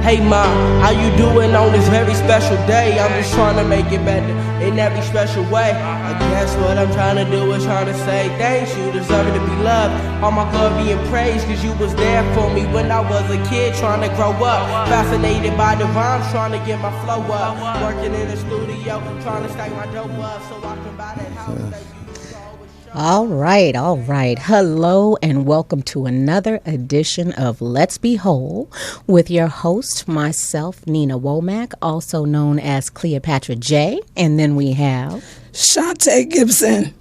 Hey ma, how you doing on this very special day? I'm just trying to make it better in every special way. I guess what I'm trying to do is trying to say thanks. You deserve to be loved. All my glory and praise, cause you was there for me when I was a kid trying to grow up. Fascinated by the rhymes, trying to get my flow up. Working in the studio, trying to stack my dope up so I can buy that house that you. All right. Hello and welcome to another edition of Let's Be Whole with your host, myself, Nina Womack, also known as Cleopatra J. And then we have Shantae Gibson,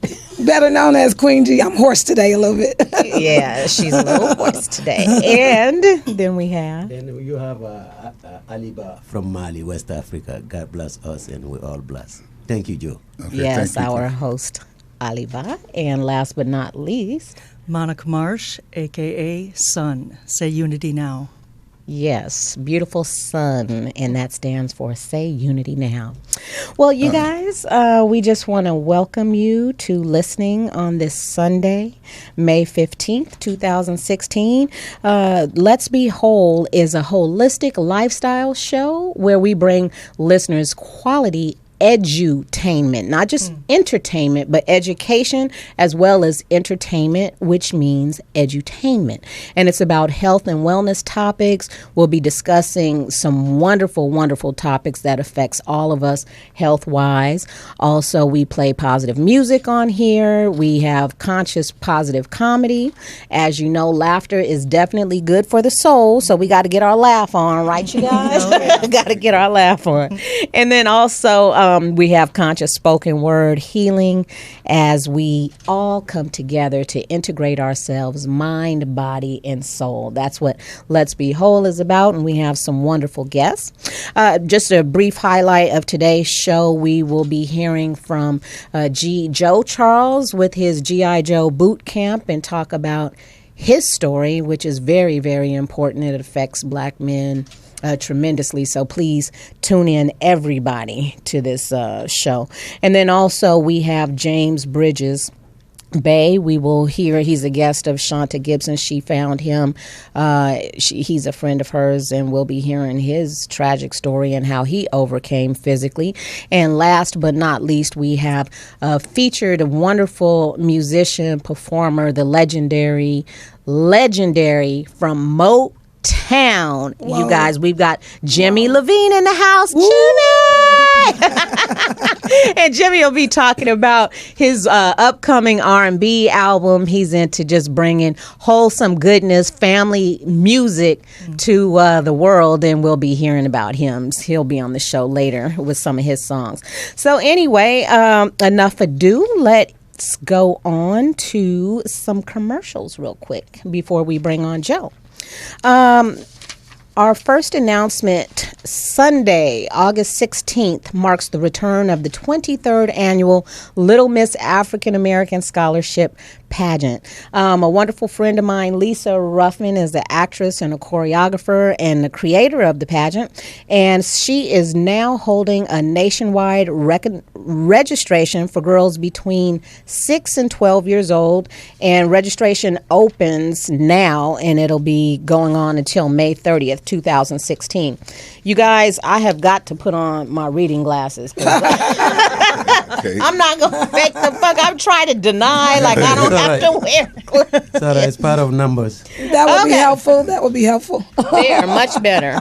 better known as Queen G. I'm hoarse today a little bit. Yeah, she's a little hoarse today. And then we have... Then you have Ali Ba from Mali, West Africa. God bless us and we're all blessed. Thank you, Joe. Okay, yes, our host, Ali Ba. And last but not least... Monica Marsh, a.k.a. S.U.N. Say Unity Now. Yes, beautiful sun, and that stands for Say Unity Now. Well, you guys, we just want to welcome you to listening on this Sunday, May 15th, 2016. Let's Be Whole is a holistic lifestyle show where we bring listeners quality edutainment, not just entertainment, but education as well as entertainment, which means edutainment. And it's about health and wellness topics. We'll be discussing some wonderful, wonderful topics that affects all of us health-wise. Also, we play positive music on here. We have conscious positive comedy. As you know, laughter is definitely good for the soul, so we got to get our laugh on, right, you guys? Got to get our laugh on. And then also, we have conscious spoken word healing as we all come together to integrate ourselves, mind, body, and soul. That's what Let's Be Whole is about, and we have some wonderful guests. Just a brief highlight of today's show, we will be hearing from Joe Charles with his G.I. Joe boot camp and talk about his story, which is very, very important. It affects black men tremendously. So please tune in, everybody, to this show. And then also we have James Bridges Bay. We will hear, he's a guest of Shantae Gibson. She found him. He's a friend of hers, and we'll be hearing his tragic story and how he overcame physically. And last but not least, we have featured a wonderful musician, performer, the legendary from Motown. Whoa. You guys, we've got Jimmy Levine in the house. Woo! Jimmy! And Jimmy will be talking about his upcoming R&B album. He's into just bringing wholesome goodness, family music to the world, and we'll be hearing about him. He'll be on the show later with some of his songs. So anyway, enough ado. Let's go on to some commercials real quick before we bring on Joe. Our first announcement, Sunday, August 16th, marks the return of the 23rd annual Little Miss African American Scholarship Pageant. A wonderful friend of mine, Lisa Ruffman, is the actress and a choreographer and the creator of the pageant, and she is now holding a nationwide registration for girls between 6 and 12 years old, and registration opens now, and it'll be going on until May 30th, 2016. You guys, I have got to put on my reading glasses. Okay. I'm not going to fake the fuck. I'm trying to deny like I don't have to wear. Sorry, it's part of numbers. That would be helpful. That would be helpful. There, much better.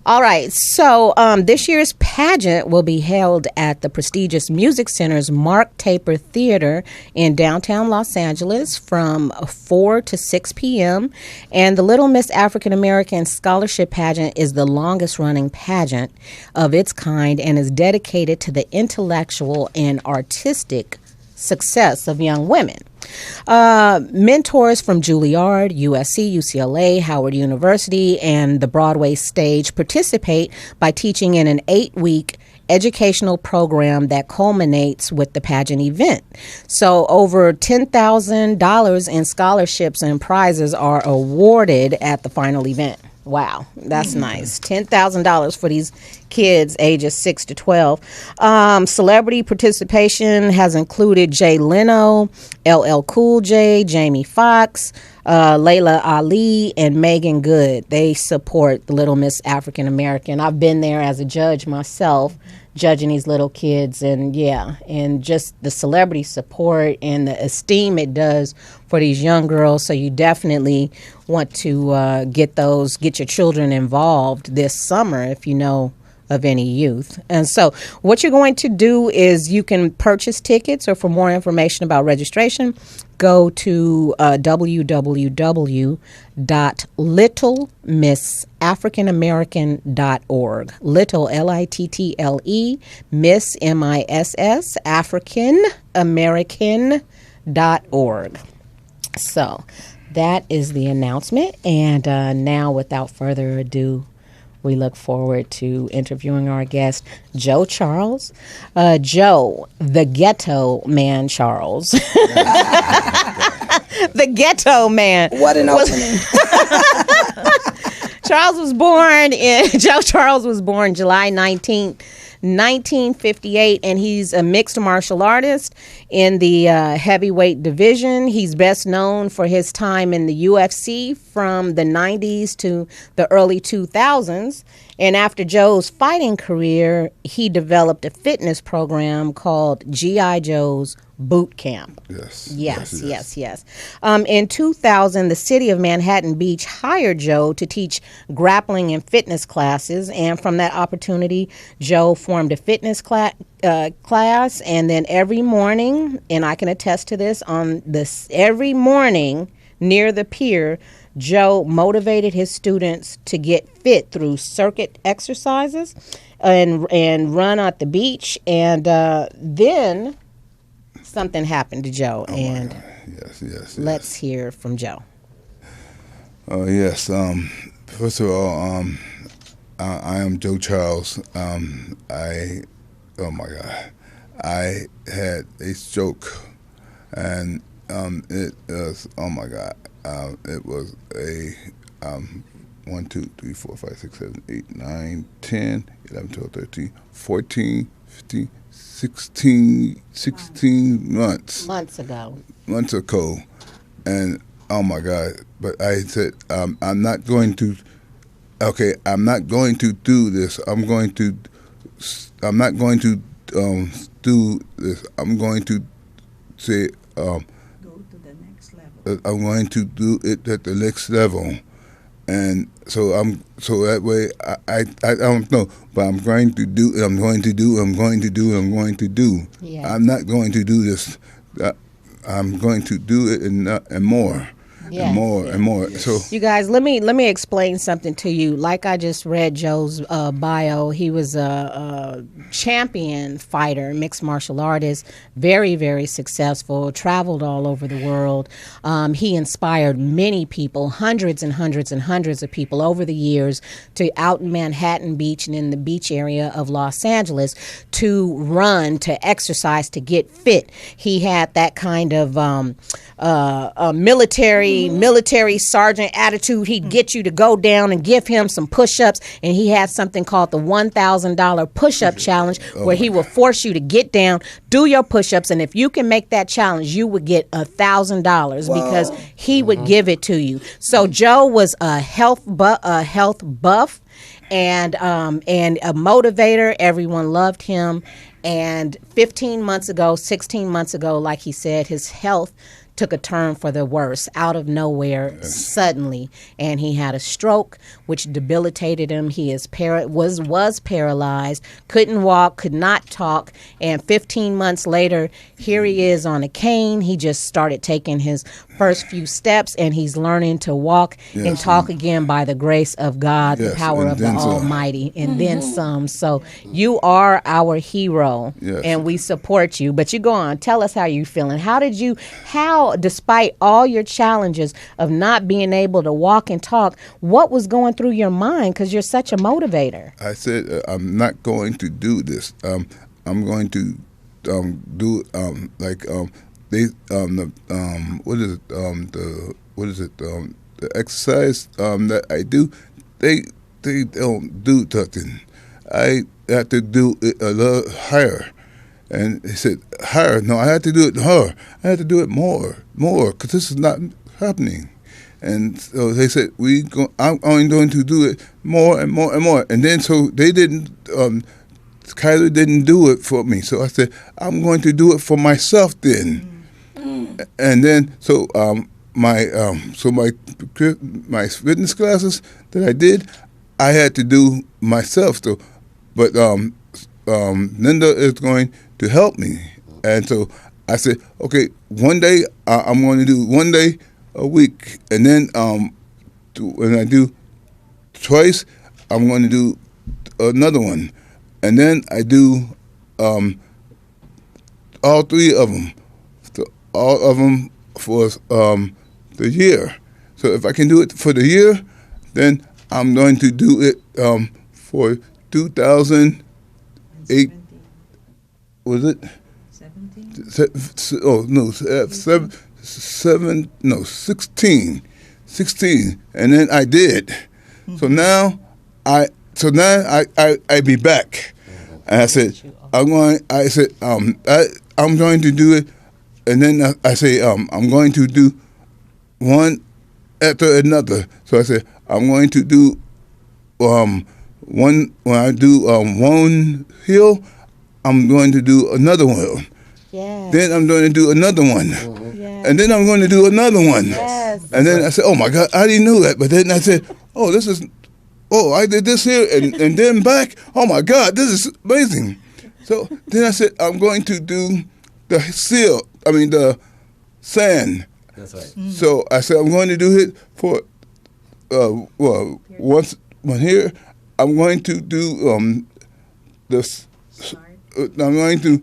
All right. So this year's pageant will be held at the prestigious Music Center's Mark Taper Theater in downtown Los Angeles from 4 to 6 p.m. And the Little Miss African American Scholarship Pageant is the longest running pageant of its kind and is dedicated to the intellectual and artistic success of young women. Mentors from Juilliard, USC, UCLA, Howard University, and the Broadway stage participate by teaching in an 8-week educational program that culminates with the pageant event. So over $10,000 in scholarships and prizes are awarded at the final event. Wow, that's nice. $10,000 for these kids ages 6 to 12. Celebrity participation has included Jay Leno, LL Cool J, Jamie Foxx, Layla Ali, and Megan Good. They support the Little Miss African American. I've been there as a judge myself, judging these little kids, and and just the celebrity support and the esteem it does for these young girls. So you definitely want to get your children involved this summer if you know of any youth. And so what you're going to do is you can purchase tickets, or for more information about registration, go to www.littlemissafricanamerican.org. Little, Little, Miss, MISS, AfricanAmerican.org. So that is the announcement. And now, without further ado, we look forward to interviewing our guest, Joe Charles. Joe, the Ghetto Man Charles. The Ghetto Man. What an opening. Joe Charles was born July 19th, 1958, and he's a mixed martial artist in the heavyweight division. He's best known for his time in the UFC from the 90s to the early 2000s. And after Joe's fighting career, he developed a fitness program called G.I. Joe's Boot Camp. Yes. In 2000, the city of Manhattan Beach hired Joe to teach grappling and fitness classes. And from that opportunity, Joe formed a fitness class. And then every morning, and I can attest to this, every morning near the pier, Joe motivated his students to get fit through circuit exercises and run at the beach. And then something happened to Joe, and let's hear from Joe. Yes. First of all, I am Joe Charles. I had a stroke, and it was, it was a 1, 2, 3, 4, 5, 6, 7, 8, 9, 10, 11, 12, 13, 14, 15, 16 months ago, and oh my God! But I said, I'm not going to do this. I'm not going to do this. I'm going to say, go to the next level. I'm going to do it at the next level. And so that way I don't know, but I'm going to do. Yeah. I'm not going to do this. I'm going to do it and more. And more. So you guys, let me explain something to you. Like I just read Joe's bio, he was a champion fighter, mixed martial artist, very, very successful, traveled all over the world. He inspired many people, hundreds and hundreds and hundreds of people over the years, to out in Manhattan Beach and in the beach area of Los Angeles to run, to exercise, to get fit. He had that kind of military sergeant attitude. He'd get you to go down and give him some push-ups, and he had something called the $1,000 push-up challenge, where he would force you to get down, do your push-ups, and if you can make that challenge, you would get $1,000 because he would give it to you. So Joe was a health buff and a motivator. Everyone loved him. And 16 months ago, like he said, his health took a turn for the worse out of nowhere suddenly, and he had a stroke which debilitated him. He was paralyzed, couldn't walk, could not talk, and 15 months later, here he is on a cane. He just started taking his first few steps, and he's learning to walk and talk again by the grace of God, the power of the Almighty, and then some. So you are our hero, and we support you. But you go on, tell us how you feeling. How, despite all your challenges of not being able to walk and talk, what was going through your mind? Because you're such a motivator. I said, I'm not going to do this. I'm going to do the exercise that I do. They don't do nothing. I had to do it a little higher. And he said, higher? No, I had to do it higher. I had to do it more, because this is not happening. And so they said, I'm only going to do it more and more and more. And then so they didn't, Kyler didn't do it for me. So I said, I'm going to do it for myself then. And then so my fitness classes that I did, I had to do myself. So, but Linda is going to help me. And so I said, okay, one day I'm going to do 1 day a week, and then when I do twice, I'm going to do another one, and then I do all three of them, all of them for the year. So if I can do it for the year, then I'm going to do it for 2008. Was it? 17? Oh no, 16, and then I did. So now I be back, and I said I'm going to do it, and then I say I'm going to do one after another. So I said I'm going to do one when I do one hill, I'm going to do another one. Yes. Then I'm going to do another one. Yes. And then I'm going to do another one. Yes. And then I said, oh my God, I didn't know that. But then I said, I did this here and then back. Oh my God, this is amazing. So then I said, I'm going to do the sand. That's right. So I said, I'm going to do it for, once here, I'm going to do this. I'm going to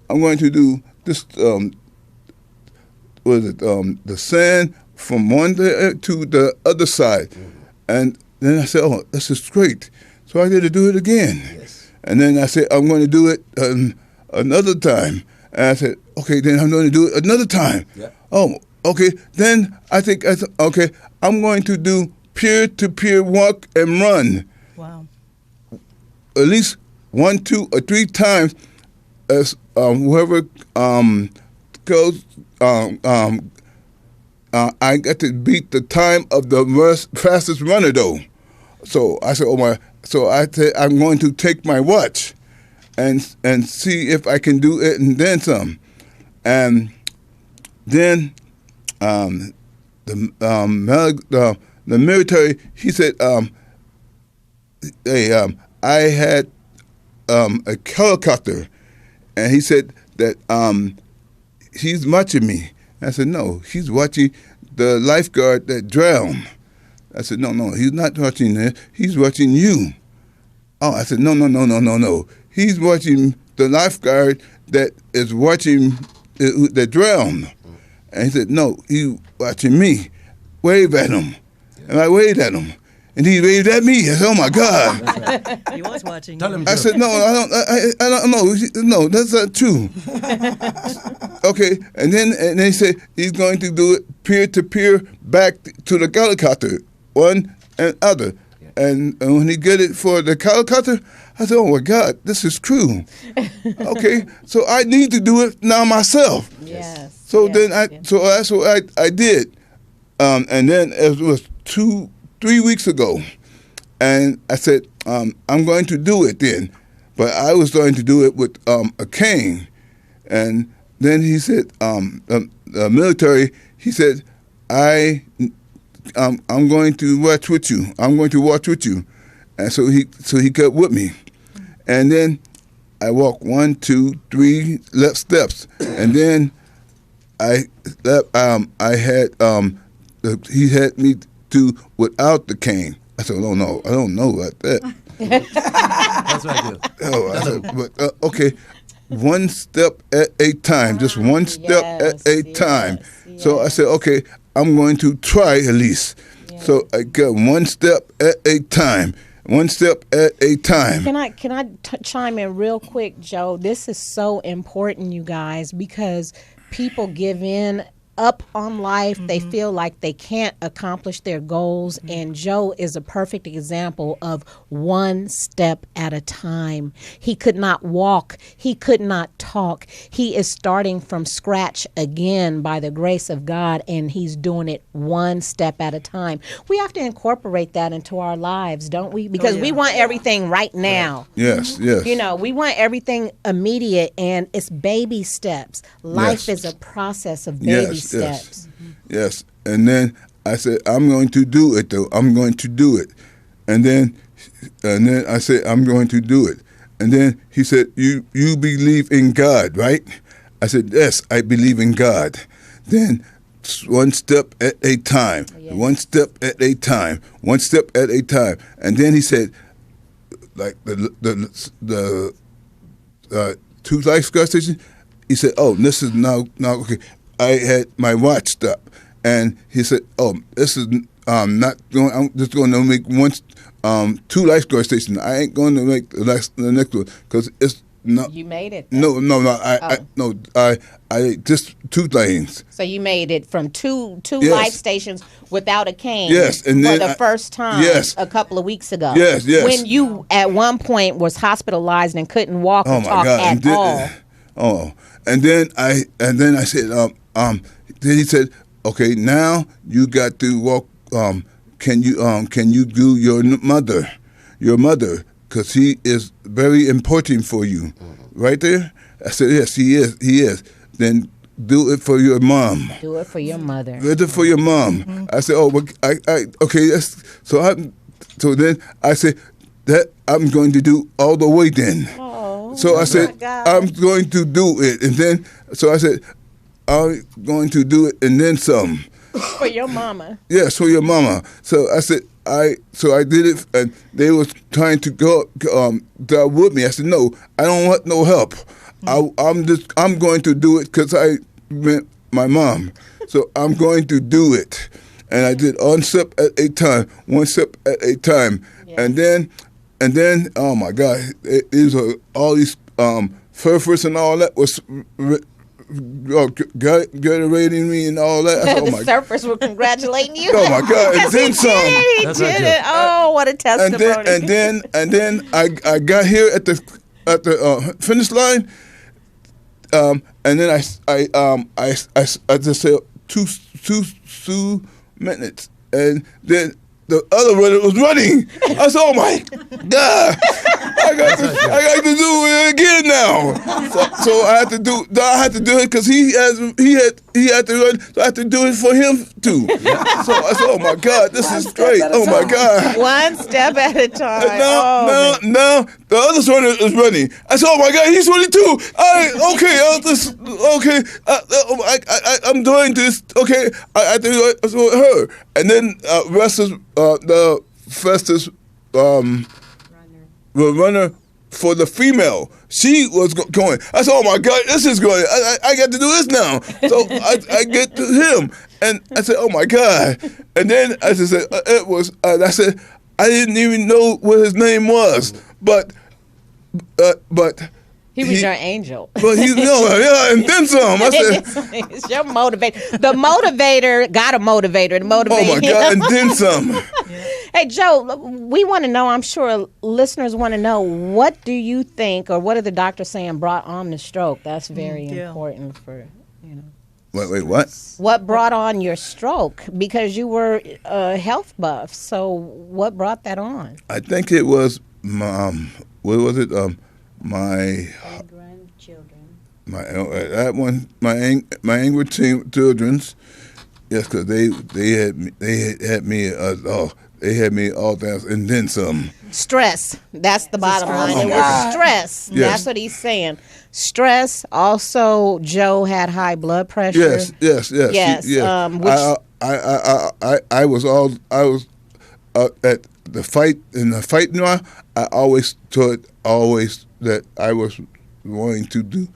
I'm going to do this. The sand from one to the other side, and then I said, "Oh, this is great." So I had to do it again, and then I said, "I'm going to do it another time." And I said, "Okay, then I'm going to do it another time." Yeah. Oh, okay. Then I said, "Okay, I'm going to do peer-to-peer walk and run." Wow. At least 1, 2, or 3 times, as whoever goes. I got to beat the time of the fastest runner, though. So I said, So I said, I'm going to take my watch, and see if I can do it, and then some. And then the military, he said, I had a helicopter, and he said that he's watching me. I said, no, he's watching the lifeguard that drowned. I said, no, he's not watching that. He's watching you. Oh, I said, no. He's watching the lifeguard that is watching that drowned. And he said, no, he's watching me. Wave at him. And I waved at him. And he waved at me. I said, oh my God. He was watching. Tell him. I said, no, I don't know. No, that's not true. Okay, and then he said he's going to do it peer-to-peer back to the helicopter, one and other. Yeah. And when he get it for the helicopter, I said, oh my God, this is true. Okay, so I need to do it now myself. Yes. So then so that's what I did. And then it was 3 weeks ago, and I said, I'm going to do it then, but I was going to do it with a cane. And then he said, the military, he said, I'm going to watch with you. I'm going to watch with you. And so he kept with me. And then I walked 1, 2, 3 left steps, and then he had me do without the cane. I said, oh no, I don't know about that. That's what I do. Oh, I said, but okay, one step at a time, just one step at a time. Yes. So I said, okay, I'm going to try at least. Yes. So I got one step at a time. One step at a time. Can I chime in real quick, Joe? This is so important, you guys, because people give in up on life. They feel like they can't accomplish their goals. And Joe is a perfect example of one step at a time. He could not walk. He could not talk. He is starting from scratch again by the grace of God, and he's doing it one step at a time. We have to incorporate that into our lives, don't we? Because we want everything right now. Yes, yes. You know, we want everything immediate, and it's baby steps. Life Yes. is a process of baby steps. Yes. And then I said, I'm going to do it, though. I'm going to do it. And then I said, I'm going to do it. And then he said, you believe in God, right? I said, yes, I believe in God. Then one step at a time, one step at a time, one step at a time. And then he said, like the 2 lifeguard stations, he said, oh, this is now okay. I had my watch stop, and he said, oh, this is not going. I'm just going to make 2 lifeguard stations. I ain't going to make the next one because it's not. You made it. No. I just 2 lanes. So you made it from two Yes. life stations without a cane. Yes, and for then the first time. yes. A couple of weeks ago. Yes, yes. When you at one point was hospitalized and couldn't walk Oh or my talk God! at all. And then I said, then he said, okay, now you got to walk. Can you do your mother, because he is very important for you, right there. I said, yes, he is. Then do it for your mom. Do it for your mother. Do it for your mom. I said, oh, well, okay. So then I said that I'm going to do all the way then. So I said, I'm going to do it. And then, so I said, I'm going to do it and then some. For your mama. Yes, for your mama. So I said, so I did it, and they was trying to go with me. I said, no, I don't want no help. I'm going to do it because I meant my mom. So I'm going to do it. And I did one step at a time, one step at a time. Yeah. And then, oh my God, all these surfers and all that was Gatorade me and all that. The surfers were congratulating you. Oh my God! And then some. He did it. Oh, what a testimony! And then I got here at the finish line, and then I just said two minutes, and then the other runner was running. I said, "Oh my God! I got to do it again now." So I had to do it because he had to run. So I had to do it for him too. So I said, "Oh my God, this is great! Oh my God!" One step at a time. Now the other runner is running. I said, "Oh my God, he's running too." I'm doing this. Okay, I do it with her, and then the fastest runner for the female. She was going. I said, "Oh my God, this is going. I got to do this now." So I get to him, and I said, "Oh my God!" And then I just said, "It was." I said, "I didn't even know what his name was, but." He was your angel. But and then some. I said, it's your motivator. The motivator got a motivator to motivate oh my God, and then some. Hey, Joe, we want to know, I'm sure listeners want to know, what do you think, or what are the doctors saying brought on the stroke? That's very important for, Wait, what? What brought on your stroke? Because you were a health buff. So what brought that on? I think it was, what was it? My grandchildren. My angry children's. Yes, because they had me all down and then some. Stress. That's the bottom line. It was stress. Yes. That's what he's saying. Stress. Also, Joe had high blood pressure. Yes. I was at the fight in the fight now. I always thought that I was going to do.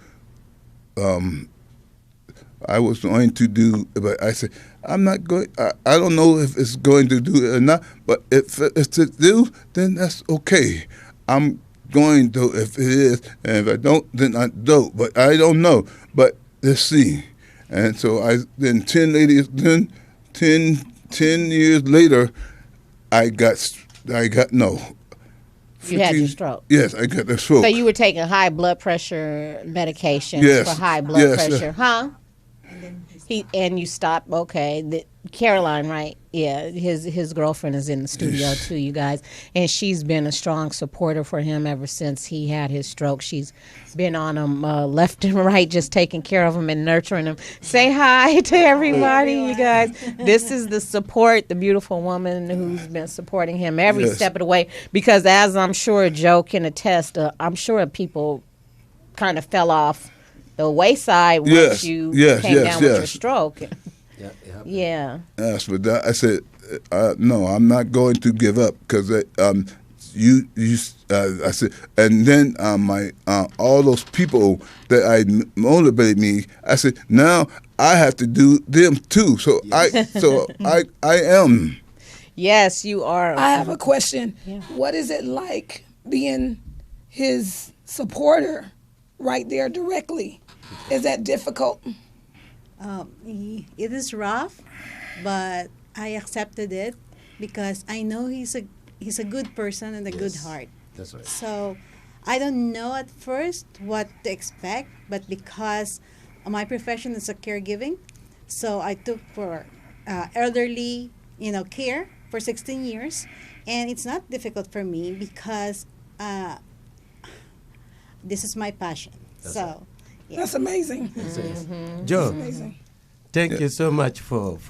But I said, I'm not going. I don't know if it's going to do it or not. But if it's to do, then that's okay. I'm going to if it is, and if I don't, then I don't. But I don't know. But let's see. And so then 10 years later, I got no. You had your stroke. Yes, I got the stroke. So you were taking high blood pressure medications Yes. for high blood Yes. pressure, huh? And you stopped. Okay, Caroline, right? Yeah, his girlfriend is in the studio too, you guys, and she's been a strong supporter for him ever since he had his stroke. She's been on him left and right, just taking care of him and nurturing him. Say hi to everybody, you guys. This is the support, the beautiful woman who's been supporting him every step of the way. Because as I'm sure Joe can attest, I'm sure people kind of fell off the wayside once you came down with your stroke. Yeah. Yes, but I said, no, I'm not going to give up because I said, and then my all those people that motivated me, I said, now I have to do them too. So I am. Yes, you are. I have a question. Yeah. What is it like being his supporter right there directly? Is that difficult? It is rough, but I accepted it because I know he's a good person and a good heart. That's right. So I don't know at first what to expect, but because my profession is a caregiving, so I took for elderly, care for 16 years, and it's not difficult for me because this is my passion. That's so. Right. Yeah. That's amazing. Mm-hmm. Joe, thank you so much for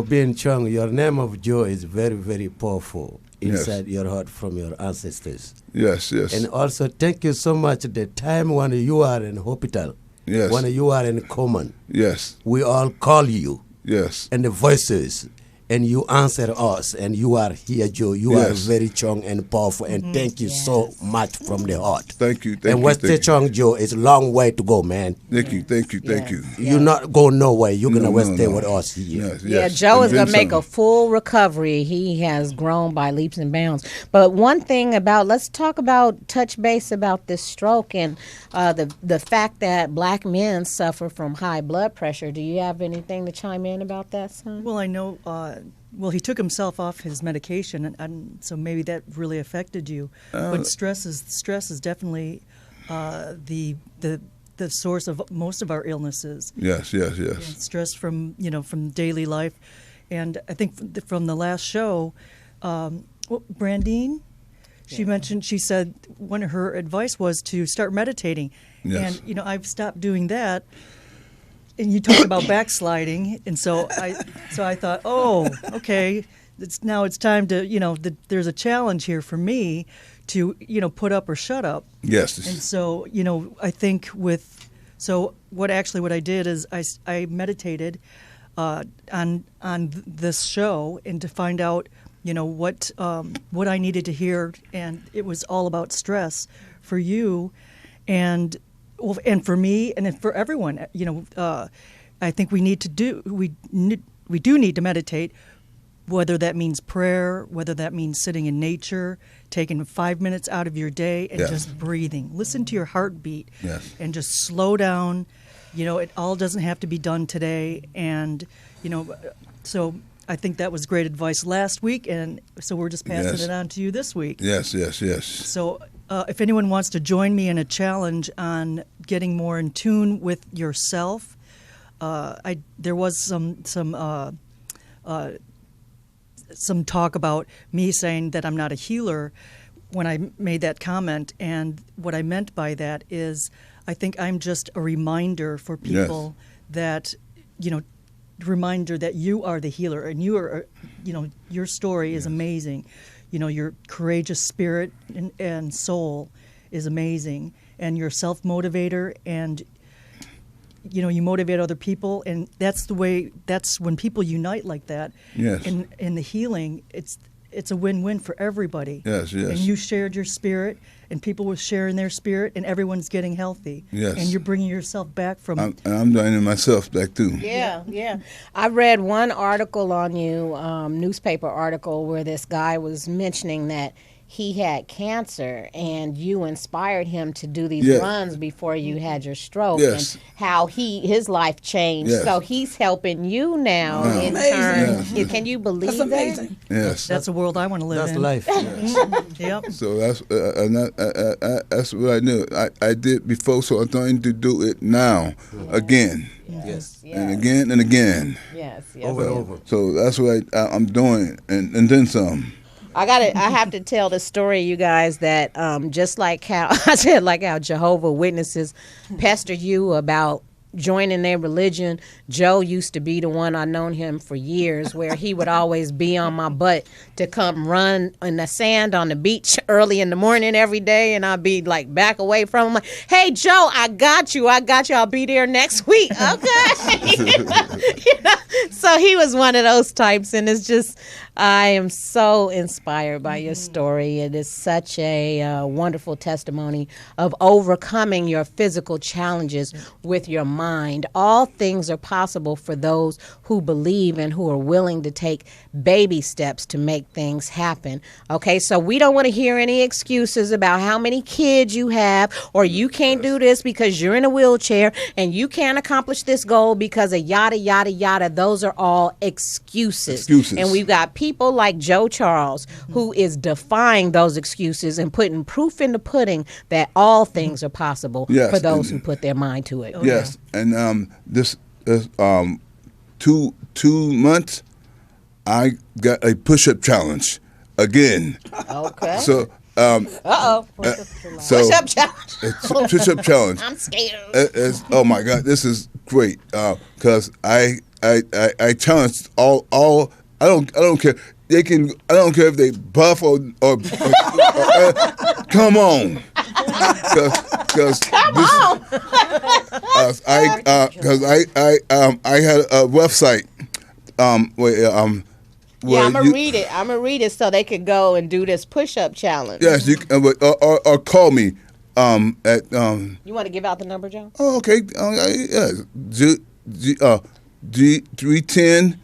being strong. Your name of Joe is very, very powerful inside your heart from your ancestors. Yes, yes. And also thank you so much the time when you are in hospital, when you are in common. Yes. We all call you. Yes. And the voices. And you answer us, and you are here, Joe. You are very strong and powerful, and thank you so much from the heart. Thank you. And what's the strong, Joe? It's a long way to go, man. Thank you. You're not going nowhere. You're going to stay with us here. Yes, Joe is going to make a full recovery. He has grown by leaps and bounds. But one thing let's talk about, touch base about this stroke and the fact that black men suffer from high blood pressure. Do you have anything to chime in about that, son? Well, I know. He took himself off his medication, and so maybe that really affected you. But stress is definitely the source of most of our illnesses. Yes. Stress from daily life, and I think from the last show, Brandine, she said one of her advice was to start meditating, and I've stopped doing that. And you talked about backsliding, and so I thought, okay, it's time to there's a challenge here for me to put up or shut up. Yes. And so I think what I did is I meditated on this show and to find out what I needed to hear, and it was all about stress for you, and for me and for everyone. I think we do need to meditate, whether that means prayer, whether that means sitting in nature, taking 5 minutes out of your day and just breathing. Listen to your heartbeat and just slow down. It all doesn't have to be done today, and so I think that was great advice last week, and so we're just passing it on to you this week. Yes. So if anyone wants to join me in a challenge on getting more in tune with yourself, there was some talk about me saying that I'm not a healer when I made that comment, and what I meant by that is I think I'm just a reminder for people that reminder that you are the healer, and you are your story is amazing. Your courageous spirit and soul is amazing, and you're a self-motivator, and you motivate other people, and that's when people unite like that. Yes. In the healing, it's a win-win for everybody. Yes. And you shared your spirit, and people were sharing their spirit, and everyone's getting healthy. Yes. And you're bringing yourself back from. I'm joining myself back too. Yeah. I read one article on you, newspaper article, where this guy was mentioning that he had cancer, and you inspired him to do these Yeah. runs before you had your stroke, Yes. and how his life changed. Yes. So he's helping you now in Amazing. turn. Yes. Can you believe That's that? amazing. Yes. That's a world I want to live That's in. life. Yep. So that's what I knew. I did before, so I'm going to do it now again Yes. and again and again. Yes, yes. Over and over. So that's what I'm doing, and then some. I have to tell the story, you guys, that just like how I said, like how Jehovah Witnesses pester you about joining their religion. Joe used to be the one, I known him for years, where he would always be on my butt to come run in the sand on the beach early in the morning every day, and I'd be like back away from him, like, hey Joe, I got you, I'll be there next week. Okay. You know? So he was one of those types, and it's just, I am so inspired by your story. It is such a wonderful testimony of overcoming your physical challenges with your mind. All things are possible for those who believe and who are willing to take baby steps to make things happen. Okay, so we don't want to hear any excuses about how many kids you have, or you can't do this because you're in a wheelchair, and you can't accomplish this goal because of yada, yada, yada. Those are all excuses. And we've got people like Joe Charles who is defying those excuses and putting proof in the pudding that all things are possible for those who put their mind to it. Yes, and this 2 months, I got a push-up challenge again. Okay. So. So push-up challenge. Push-up challenge. I'm scared. Oh my God, this is great because I challenge all. I don't care. They can. I don't care if they buff or come on. Because I had a website where yeah, I'm gonna read it so they could go and do this push-up challenge. Yes, you can, or call me at. You want to give out the number, Joe? Oh, okay. Yes. G 310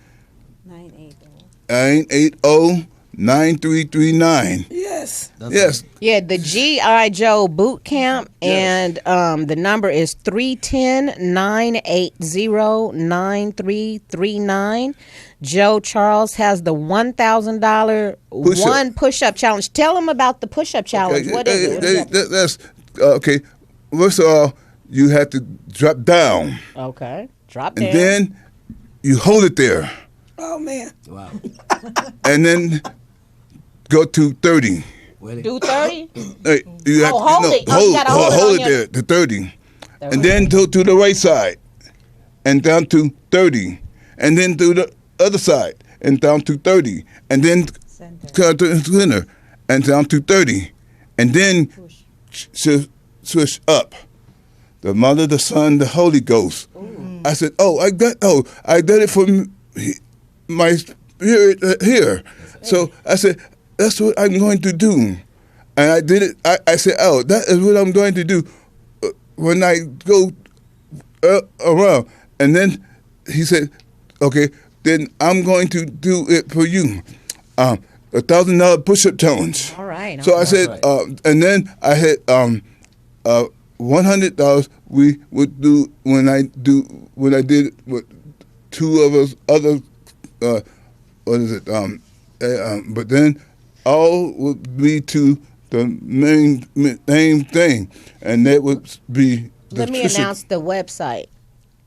980 9339. Yes. Yes. Yeah, the G.I. Joe Boot Camp, and the number is 310-980-9339. Joe Charles has the $1,000 one push-up challenge. Tell them about the push-up challenge. What is it? That's okay. First of all, you have to drop down. Okay, drop down. And then you hold it there. Oh man. Wow. And then go to 30. Do 30? Hey, you have hold it. Hold it there to 30. And then to the right side. And down to 30. And then to the other side. And down to 30. And then to the center. And down to 30. And then switch up. The Mother, the Son, the Holy Ghost. Ooh. I said, I did it for my spirit here. So I said, that's what I'm going to do. And I did it. I said, that is what I'm going to do when I go around. And then he said, okay, then I'm going to do it for you. $1,000 push-up challenge. All right. So I said, and then I had $100 we would do when I did with two of us other what is it? But then all would be to the main thing, and that would be. Let me announce the website,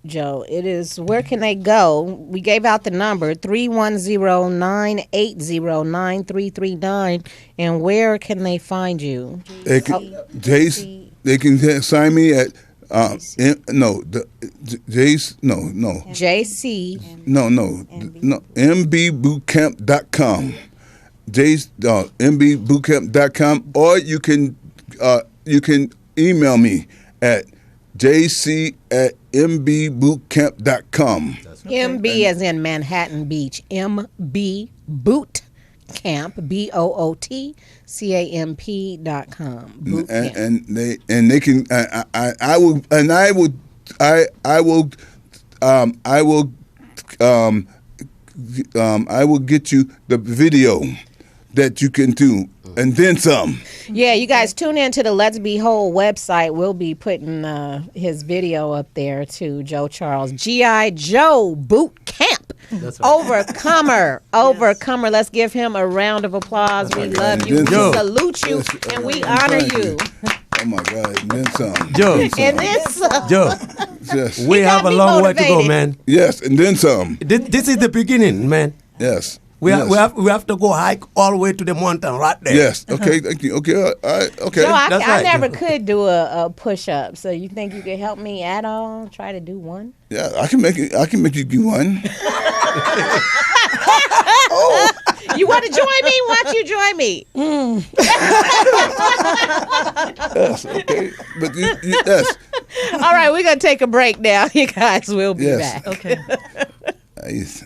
Joe. It is, where can they go? We gave out the number 310-980-9339, and where can they find you? They can they can sign me at mbbootcamp.com. mbbootcamp.com, or you can email me at jc@mbbootcamp.com. MB as in Manhattan Beach. MB Boot Camp, BOOTCAMP.com. And they can. I will get you the video that you can do, and then some. Yeah, you guys tune in to the Let's Be Whole website. We'll be putting his video up there too. Joe Charles, G.I. Joe Boot Camp. That's right. Overcomer. Let's give him a round of applause. We love you. We salute you, and we honor you. Oh my God, and then some. Joe. And this, Joe, Yes. we have a long way to go, man. Yes, and then some. This is the beginning, man. Yes. We Yes. have to go hike all the way to the mountain right there. Yes. Okay. Thank you. Okay. All right. Okay. Joe, That's I right. never could do a push up. So you think you could help me at all? Try to do one. Yeah, I can make it. I can make you do one. You want to join me? Why don't you join me? Yes. Okay. But yes. All right, we're gonna take a break now. You guys will be Yes. back. Okay. Nice.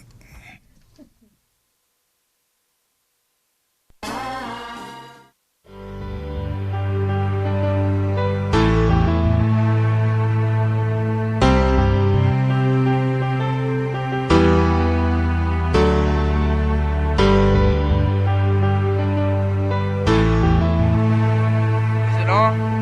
Is it on?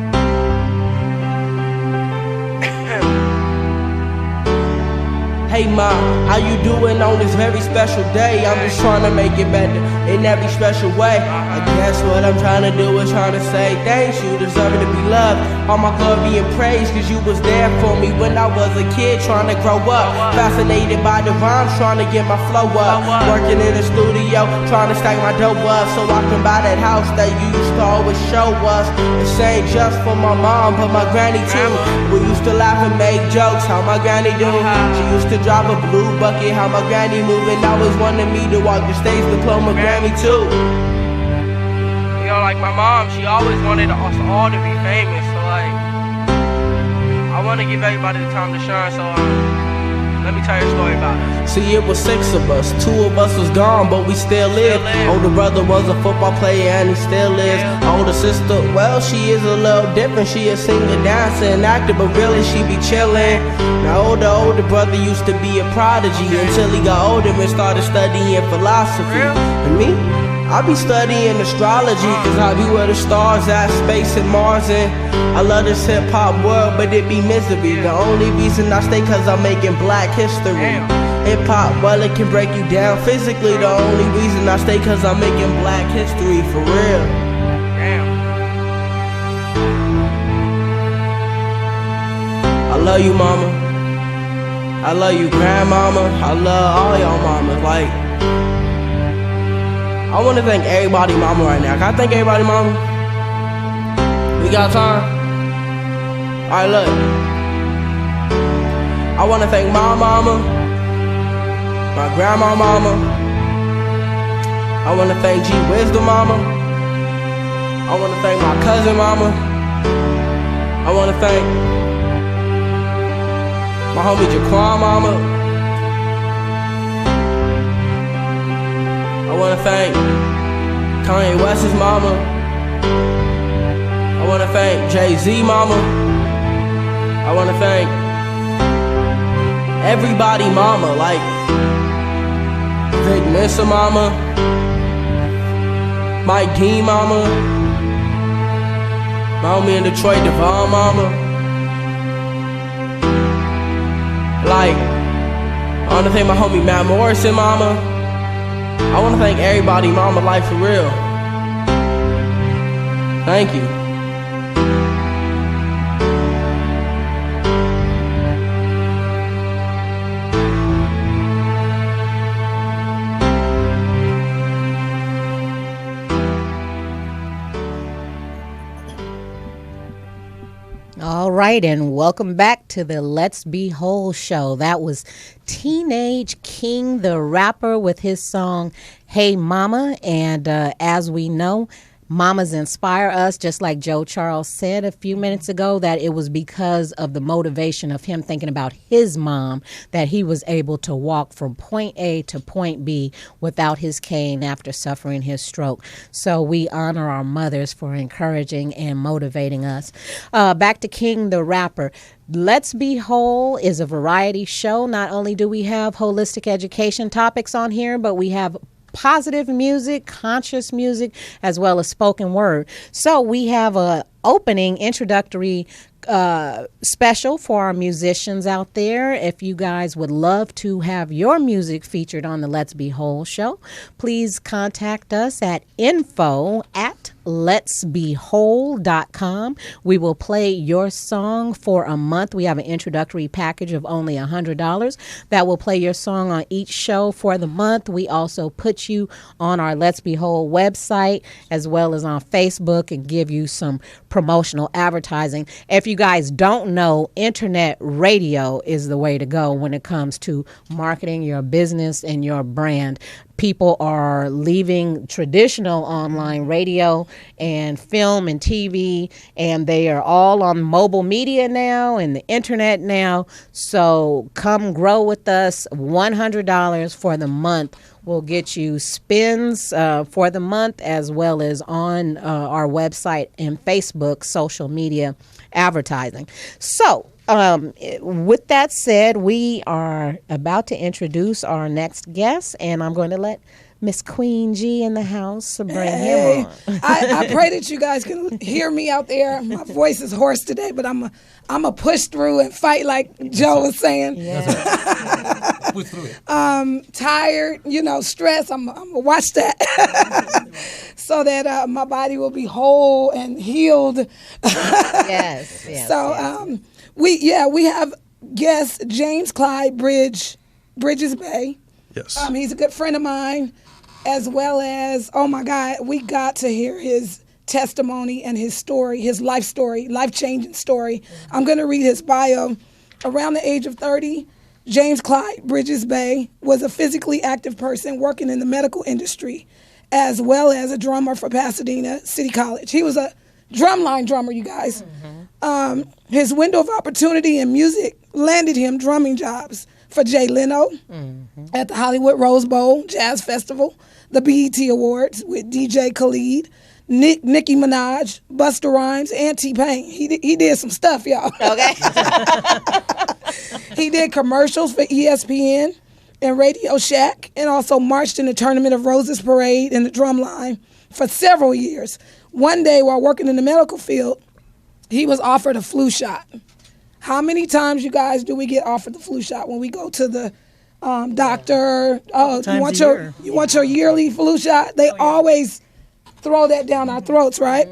Hey ma, how you doing on this very special day? I'm just trying to make it better in every special way. I guess what I'm trying to do is trying to say thanks. You deserve to be loved. All my glory and praise, cause you was there for me when I was a kid trying to grow up. Fascinated by the rhymes, trying to get my flow up. Working in the studio, trying to stack my dough up so I can buy that house that you used to always show us. This ain't just for my mom, but my granny too. We used to laugh and make jokes, how my granny do. She used to drive a blue bucket, how my granny moving. Always wanted me to walk the stage, diploma Grammy too. You know, like my mom, she always wanted us all to be famous. So like, I want to give everybody the time to shine. So let me tell you a story about us. See, it was 6 of us. 2 of us was gone, but we still live. Older brother was a football player and he still is. Older sister, well, she is a little different. She a singer, dancer, and actor, but really she be chillin'. Now older brother used to be a prodigy until he got older and started studying philosophy. And me? I be studying astrology, cause I be where the stars at, space and Mars. And I love this hip hop world, but it be misery. The only reason I stay cause I'm making black history. Hip hop, well, it can break you down physically. The only reason I stay cause I'm making black history, for real. I love you, mama. I love you, grandmama. I love all y'all mamas. Like, I want to thank everybody mama right now. Can I thank everybody mama? We got time? Alright, look. I want to thank my mama, my grandma mama. I want to thank G Wisdom mama. I want to thank my cousin mama. I want to thank my homie Jaquan mama. I want to thank Kanye West's mama. I want to thank Jay-Z mama. I want to thank everybody mama, like Vic Mensa mama, Mike Dean mama, my homie in Detroit Devon mama. Like, I want to thank my homie Matt Morrison mama. I want to thank everybody mama, like, for real. Thank you. All right, and welcome back to the Let's Be Whole show. That was Teenage King the Rapper with his song, Hey Mama. And as we know, mamas inspire us, just like Joe Charles said a few minutes ago, that it was because of the motivation of him thinking about his mom that he was able to walk from point A to point B without his cane after suffering his stroke. So we honor our mothers for encouraging and motivating us. Back to King the Rapper. Let's Be Whole is a variety show. Not only do we have holistic education topics on here, but we have positive music, conscious music, as well as spoken word. So we have a opening introductory special for our musicians out there. If you guys would love to have your music featured on the Let's Be Whole show, please contact us at info@letsbewhole.com. We will play your song for a month. We have an introductory package of only $100 that will play your song on each show for the month. We also put you on our Let's Be Whole website as well as on Facebook and give you some promotional advertising. If you guys don't know, internet radio is the way to go when it comes to marketing your business and your brand. People are leaving traditional online radio and film and TV, and they are all on mobile media now and the internet now. So come grow with us. $100 for the month will get you spins for the month, as well as on our website and Facebook social media advertising. So with that said, we are about to introduce our next guest, and I'm going to let Miss Queen G in the house bring him on. I pray that you guys can hear me out there. My voice is hoarse today, but I'm a push through and fight like Joe was saying. Yeah. Push through it. Tired, stressed. I'm gonna watch that so that my body will be whole and healed. Yes. So we have guest James Clyde Bridges Bay. Yes. He's a good friend of mine, as well as, oh my God, we got to hear his testimony and his story, his life story, life-changing story. I'm going to read his bio. Around the age of 30, James Clyde Bridges Bay was a physically active person working in the medical industry, as well as a drummer for Pasadena City College. He was a drumline drummer, you guys. His window of opportunity in music landed him drumming jobs for Jay Leno at the Hollywood Rose Bowl Jazz Festival, the BET Awards with DJ Khalid, Nicki Minaj, Busta Rhymes, and T-Pain. He did some stuff, y'all. Okay. He did commercials for ESPN and Radio Shack, and also marched in the Tournament of Roses parade in the drumline for several years. One day while working in the medical field, he was offered a flu shot. How many times, you guys, do we get offered the flu shot when we go to the doctor? Oh, you want your yearly flu shot? They always throw that down our throats, right?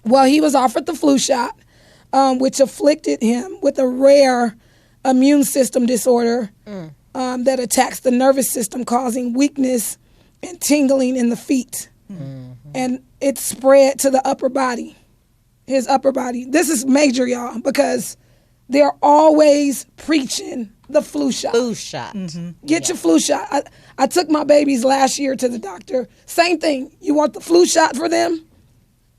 Well, he was offered the flu shot, which afflicted him with a rare immune system disorder that attacks the nervous system, causing weakness and tingling in the feet. And it spread to the upper body, his upper body. This is major, y'all, because they're always preaching the flu shot. Flu shot. Get your flu shot. I took my babies last year to the doctor. Same thing. You want the flu shot for them?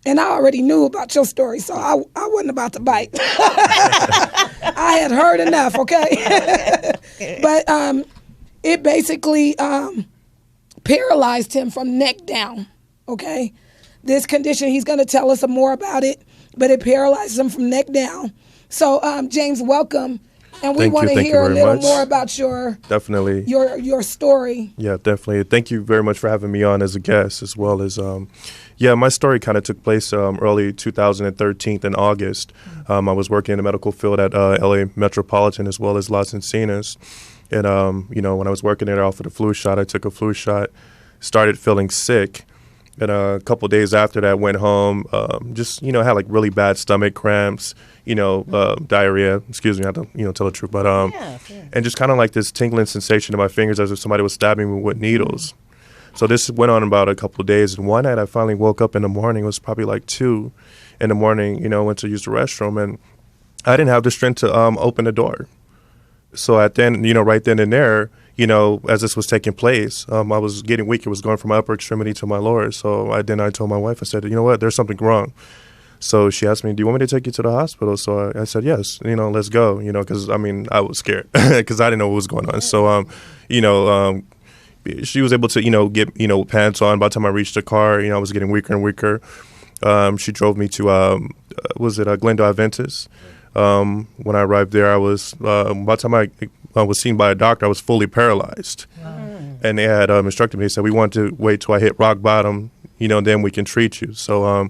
And I already knew about your story, so I wasn't about to bite. I had heard enough, okay? But it basically paralyzed him from neck down, okay? This condition, he's going to tell us some more about it, but it paralyzed him from neck down. So, James, welcome. And we want to hear a little more about your story. Yeah, definitely. Thank you very much for having me on as a guest, as well as, my story kind of took place early 2013 in August. I was working in the medical field at LA Metropolitan as well as Las Encinas. And, when I was working there off of the flu shot, I took a flu shot, started feeling sick. And a couple of days after that, went home, had like really bad stomach cramps, diarrhea. Excuse me, I have to, tell the truth. But, and just kind of like this tingling sensation in my fingers as if somebody was stabbing me with needles. So this went on about a couple of days. And one night I finally woke up in the morning. It was probably like 2 in the morning, went to use the restroom. And I didn't have the strength to open the door. So right then and there, as this was taking place, I was getting weak. It was going from my upper extremity to my lower. So I told my wife, I said, you know what, there's something wrong. So she asked me, do you want me to take you to the hospital? So I said, yes, let's go, because, I was scared because I didn't know what was going on. So, she was able to, get, pants on. By the time I reached the car, I was getting weaker and weaker. She drove me to, Glendale Adventist. When I arrived there, I was by the time I was seen by a doctor, I was fully paralyzed. And they had instructed me. They said, we want to wait till I hit rock bottom, then we can treat you. So,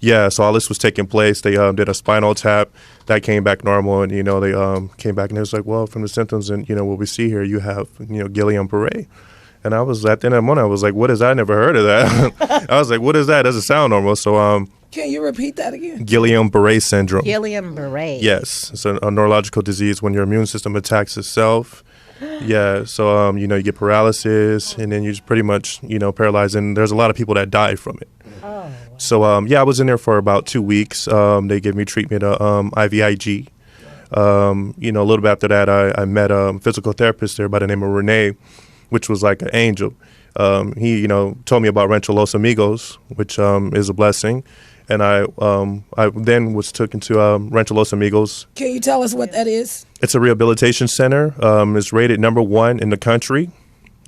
so all this was taking place. They did a spinal tap. That came back normal. And, they came back and it was like, well, from the symptoms and, what we see here, you have, Guillain-Barré. And I was, at the end of the morning, I was like, what is that? I never heard of that. I was like, what is that? Doesn't sound normal. So, can you repeat that again? Guillain-Barré syndrome. Guillain-Barré. Yes. It's a neurological disease when your immune system attacks itself. Yeah. So, you get paralysis and then you just pretty much, paralyzed. And there's a lot of people that die from it. Oh. So, I was in there for about 2 weeks. They gave me treatment, IVIG. A little bit after that, I met a physical therapist there by the name of Renee, which was like an angel. He, told me about Rancho Los Amigos, which is a blessing. And I then was taken to Rancho Los Amigos. Can you tell us what that is? It's a rehabilitation center. It's rated #1 in the country.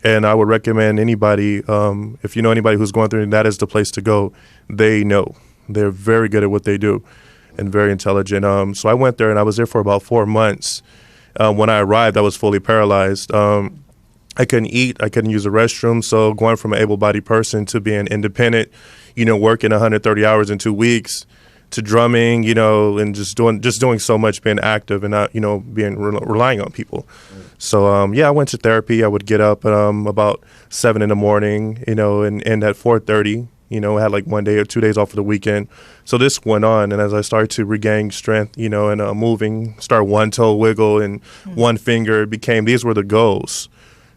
And I would recommend anybody, if you know anybody who's going through it, that is the place to go. They know. They're very good at what they do and very intelligent. So I went there and I was there for about 4 months. When I arrived, I was fully paralyzed. I couldn't eat. I couldn't use the restroom. So going from an able-bodied person to being independent, working 130 hours in 2 weeks, to drumming, and just doing so much, being active and not, relying on people. So I went to therapy. I would get up about 7 in the morning, and end at 4:30. I had like 1 day or 2 days off of the weekend. So this went on, and as I started to regain strength, and moving, start one toe wiggle and one finger, these were the goals.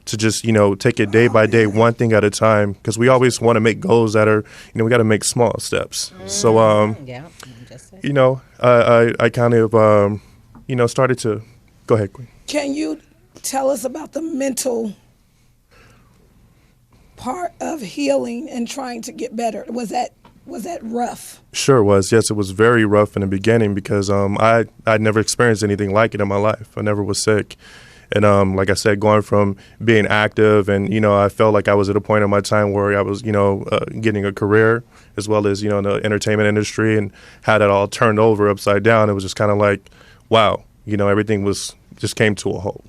To just, take it day by day, one thing at a time, because we always want to make goals that are, we got to make small steps. So, I kind of, started to, go ahead, Queen. Can you tell us about the mental part of healing and trying to get better? Was that rough? Sure it was. Yes, it was very rough in the beginning because I'd never experienced anything like it in my life. I never was sick. And like I said, going from being active and, I felt like I was at a point in my time where I was, getting a career as well as, in the entertainment industry, and had that all turned over upside down. It was just kind of like, wow, everything just came to a halt.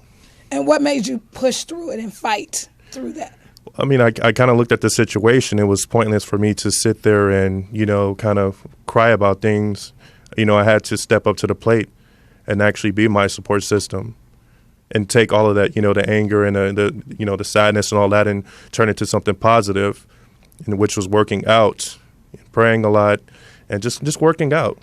And what made you push through it and fight through that? I mean, I kind of looked at the situation. It was pointless for me to sit there and, kind of cry about things. I had to step up to the plate and actually be my support system. And take all of that, the anger and the sadness and all that, and turn it to something positive, which was working out, praying a lot, and just working out,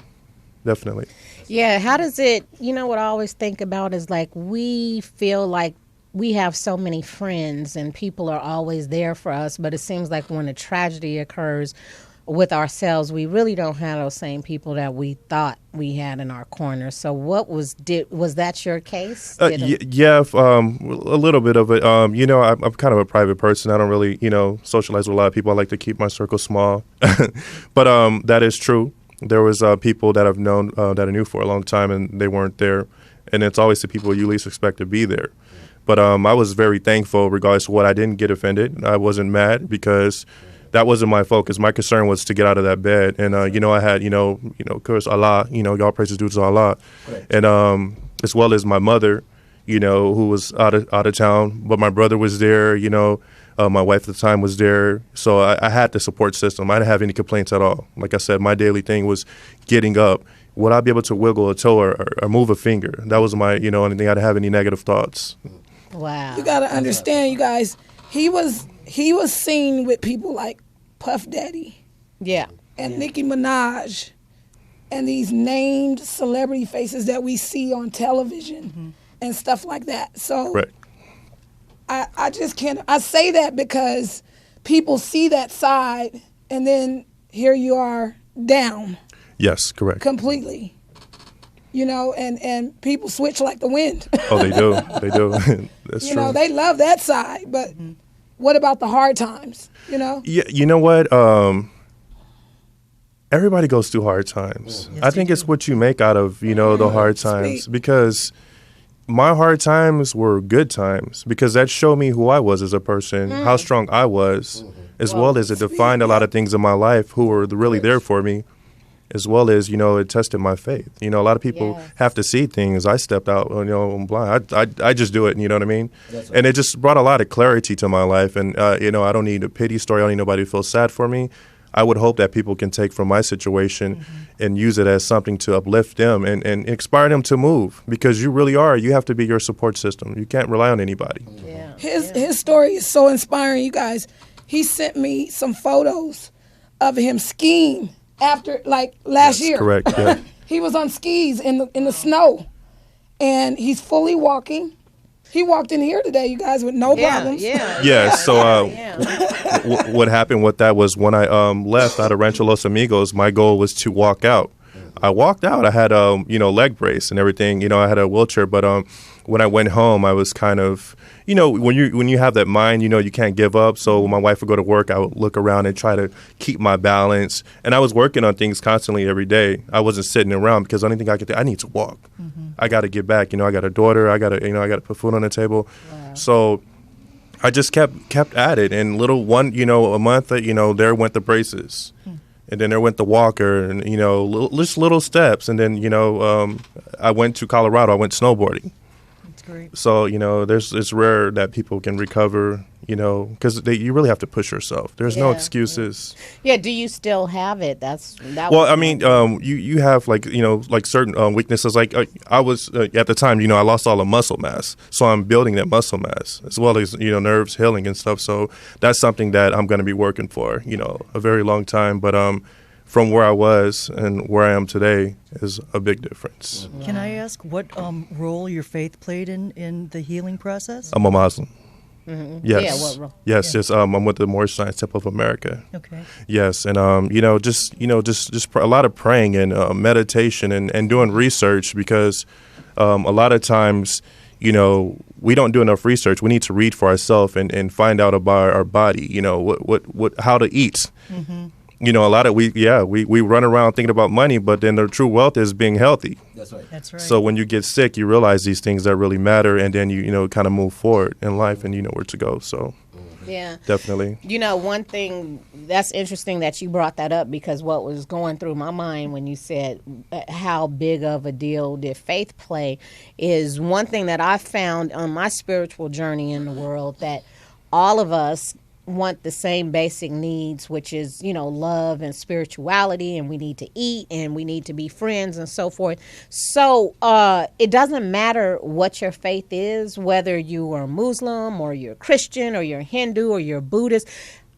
definitely. Yeah, how does it, what I always think about is like we feel like we have so many friends and people are always there for us, but it seems like when a tragedy occurs with ourselves, we really don't have those same people that we thought we had in our corner. So was that your case? Yeah, a little bit of it. I'm kind of a private person. I don't really, socialize with a lot of people. I like to keep my circle small. But that is true. There was people that I've known, that I knew for a long time, and they weren't there. And it's always the people you least expect to be there. But I was very thankful regardless of what. I didn't get offended. I wasn't mad because that wasn't my focus. My concern was to get out of that bed. And, I had, of course, Allah, y'all praises due to Allah. Right. And as well as my mother, who was out of town. But my brother was there, my wife at the time was there. So I had the support system. I didn't have any complaints at all. Like I said, my daily thing was getting up. Would I be able to wiggle a toe or move a finger? That was my, only thing. I didn't have any negative thoughts. Wow. You got to understand, you guys, he was seen with people like Puff Daddy, and Nicki Minaj, and these named celebrity faces that we see on television and stuff like that. So right. I just can't. I say that because people see that side, and then here you are down. Yes, correct. Completely. And people switch like the wind. Oh, they do. They do. That's true. They love that side, but what about the hard times, Yeah, you know what? Everybody goes through hard times. Yes, I think it's what you make out of, the hard times. Sweet. Because my hard times were good times, because that showed me who I was as a person, how strong I was, as well as it defined a lot of things in my life who were really there for me. as well as, it tested my faith. A lot of people Yes. have to see things. I stepped out, I'm blind. I just do it, you know what I mean? That's And it just brought a lot of clarity to my life. And, I don't need a pity story. I don't need nobody to feel sad for me. I would hope that people can take from my situation and use it as something to uplift them and inspire them to move, because you really are. You have to be your support system. You can't rely on anybody. Yeah. His story is so inspiring, you guys. He sent me some photos of him skiing after, like, last year. Correct, yeah. He was on skis in the snow, and he's fully walking. He walked in here today, you guys, with no problems. Yeah, so what happened with that was when I left out of Rancho Los Amigos, my goal was to walk out. I walked out. I had leg brace and everything. I had a wheelchair, but when I went home, I was kind of, when you have that mind, you can't give up. So when my wife would go to work, I would look around and try to keep my balance. And I was working on things constantly every day. I wasn't sitting around, because the only thing I could do, I need to walk. I got to get back. I got a daughter. I got to put food on the table. Wow. So I just kept at it. And a month, there went the braces. And then there went the walker, and, just little steps. And then, I went to Colorado. I went snowboarding. That's great. So, it's rare that people can recover, because you really have to push yourself. There's no excuses. Yeah. Do you still have it? Well, I mean, you have like certain weaknesses. Like I was at the time, I lost all the muscle mass, so I'm building that muscle mass as well as nerves healing and stuff. So that's something that I'm going to be working for, a very long time. But from where I was and where I am today is a big difference. Can I ask what role your faith played in the healing process? I'm a Muslim. Mm-hmm. Yes. Yeah, what role? Yes. Yes. I'm with the Moorish Science Temple of America. Okay. Yes, and just a lot of praying and meditation and doing research, because a lot of times, we don't do enough research. We need to read for ourselves and find out about our body. What how to eat. Mm-hmm. A lot of we run around thinking about money, but then the true wealth is being healthy. That's right. That's right. So when you get sick, you realize these things that really matter, and then you kind of move forward in life, and you know where to go. So Yeah. definitely. One thing that's interesting that you brought that up, because what was going through my mind when you said how big of a deal did faith play is one thing that I found on my spiritual journey in the world, that all of us want the same basic needs, which is, love and spirituality, and we need to eat and we need to be friends and so forth. So it doesn't matter what your faith is, whether you are Muslim or you're Christian or you're Hindu or you're Buddhist.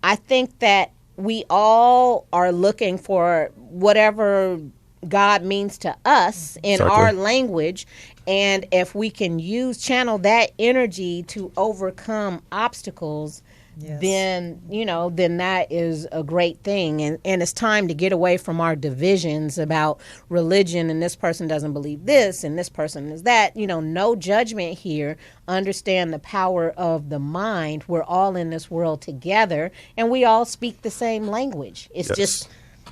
I think that we all are looking for whatever God means to us in our language. And if we can channel that energy to overcome obstacles, then that is a great thing. And it's time to get away from our divisions about religion, and this person doesn't believe this and this person is that. No judgment here. Understand the power of the mind. We're all in this world together, and we all speak the same language. It's just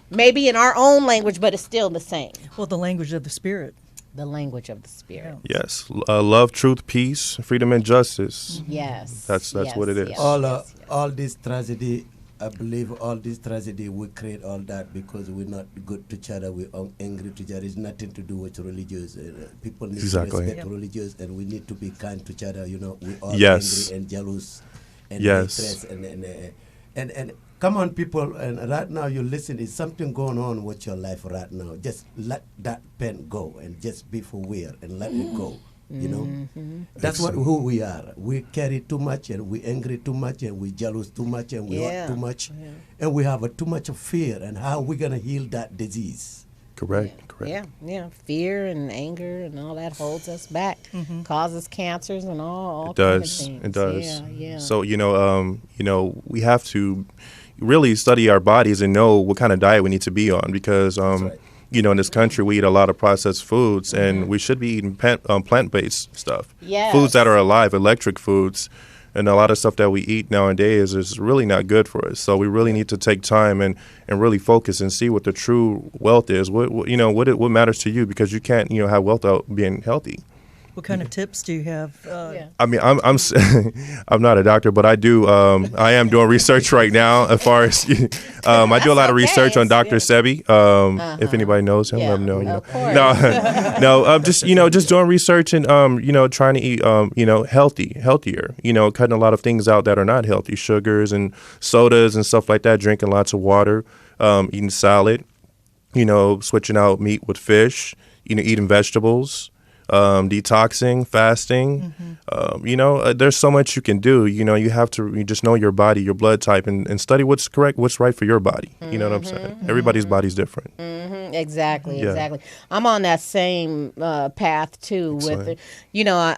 maybe in our own language, but it's still the same. Well, the language of the spirit. The language of the spirit. Yes, love, truth, peace, freedom, and justice. Yes, that's what it is. All this tragedy, I believe, all this tragedy, we create all that because we're not good to each other. We're angry to each other. It's nothing to do with religious. People need to respect religious, and we need to be kind to each other. We're all angry and jealous, and hatred, and come on, people, and right now you listen, there's something going on with your life right now. Just let that pen go and just be for real and let it go. That's who we are. We carry too much, and we angry too much, and we jealous too much, and we hurt too much, and we have too much of fear. And how are we gonna heal that disease? Correct. Yeah. Fear and anger and all that holds us back, causes cancers and all it does. Kind of things. It does. Yeah. So we have to really study our bodies and know what kind of diet we need to be on, because in this country we eat a lot of processed foods, and we should be eating plant-based stuff. Yes. Foods that are alive, electric foods, and a lot of stuff that we eat nowadays is really not good for us. So we really need to take time and really focus and see what the true wealth is. What matters to you, because you can't have wealth without being healthy. What kind of tips do you have? I mean, I'm not a doctor, but I do. I am doing research right now. As far as I do a lot of research on Dr. Sebi. If anybody knows him, let them know. Of course. No, just doing research and trying to eat healthier. Cutting a lot of things out that are not healthy, sugars and sodas and stuff like that. Drinking lots of water, eating salad. Switching out meat with fish. Eating vegetables. Detoxing, fasting, there's so much you can do. You have to just know your body, your blood type, and study what's correct, what's right for your body. You know what I'm saying? Everybody's body's different. Exactly. I'm on that same path too. With,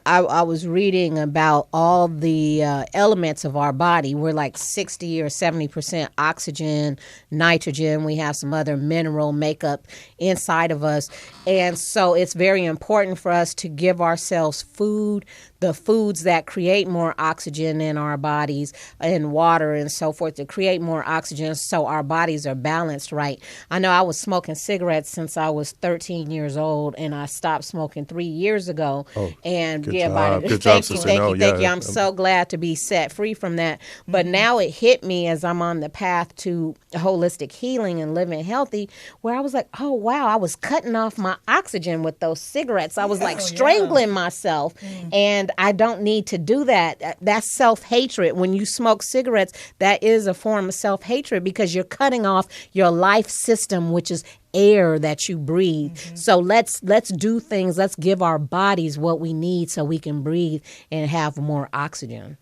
I was reading about all the elements of our body. We're like 60 or 70% oxygen, nitrogen. We have some other mineral makeup inside of us, and so it's very important for us to give ourselves food, the foods that create more oxygen in our bodies, and water and so forth, to create more oxygen so our bodies are balanced right. I know I was smoking cigarettes since I was 13 years old, and I stopped smoking 3 years ago. And good yeah, job. Good thank job, you, sister. thank you. I'm so glad to be set free from that. But now it hit me as I'm on the path to holistic healing and living healthy, where I was like, oh wow, I was cutting off my oxygen with those cigarettes. I was strangling myself, and I don't need to do that. That's self-hatred. When you smoke cigarettes, that is a form of self-hatred, because you're cutting off your life system, which is air that you breathe. So let's do things. Let's give our bodies what we need so we can breathe and have more oxygen.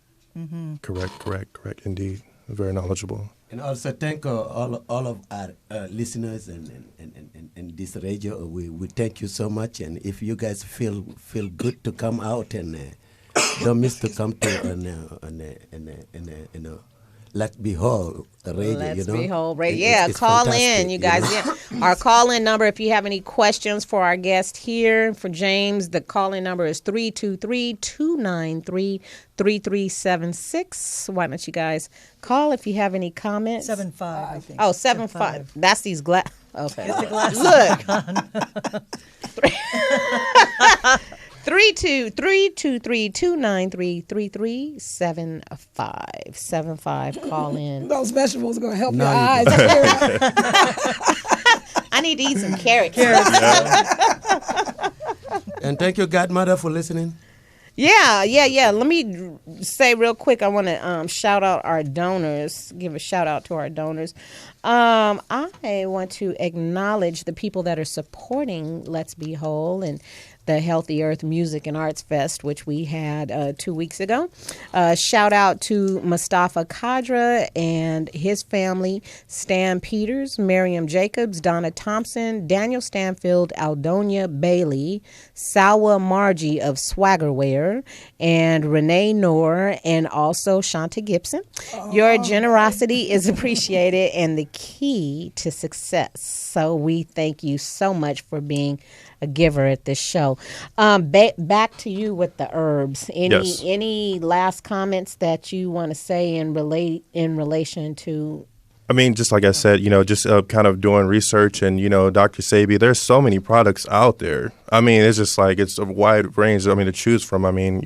Correct. Indeed. Very knowledgeable. And also thank all of our listeners and this radio. We thank you so much. And if you guys feel good to come out, and don't miss to come to Let's Be Whole radio. Let's Be Whole radio. It's call fantastic, in, you guys. Our call-in number, if you have any questions for our guest here, for James, the call-in number is 323-293-3376. Why don't you guys call if you have any comments? 75, I think. Oh, 75. That's these glasses. Okay. Get the glasses. Look. 323-293-3375. Call in. Those vegetables are going to help your you eyes. I need to eat some carrots. And thank you, Godmother, for listening. Yeah. Let me say real quick, I want to shout out our donors, give a shout out to our donors. I want to acknowledge the people that are supporting Let's Be Whole and the Healthy Earth Music and Arts Fest, which we had 2 weeks ago. Shout out to Mustafa Kadra and his family, Stan Peters, Miriam Jacobs, Donna Thompson, Daniel Stanfield, Aldonia Bailey, Salwa Margie of Swaggerware, and Renee Noor, and also Shanta Gibson. Your generosity is appreciated and the key to success. So we thank you so much for being a giver at this show. Back to you with the herbs. Any last comments that you want to say in relation to? I mean, just like I said, just kind of doing research, and Dr. Sebi, there's so many products out there. I mean, it's just like it's a wide range. To choose from. I mean,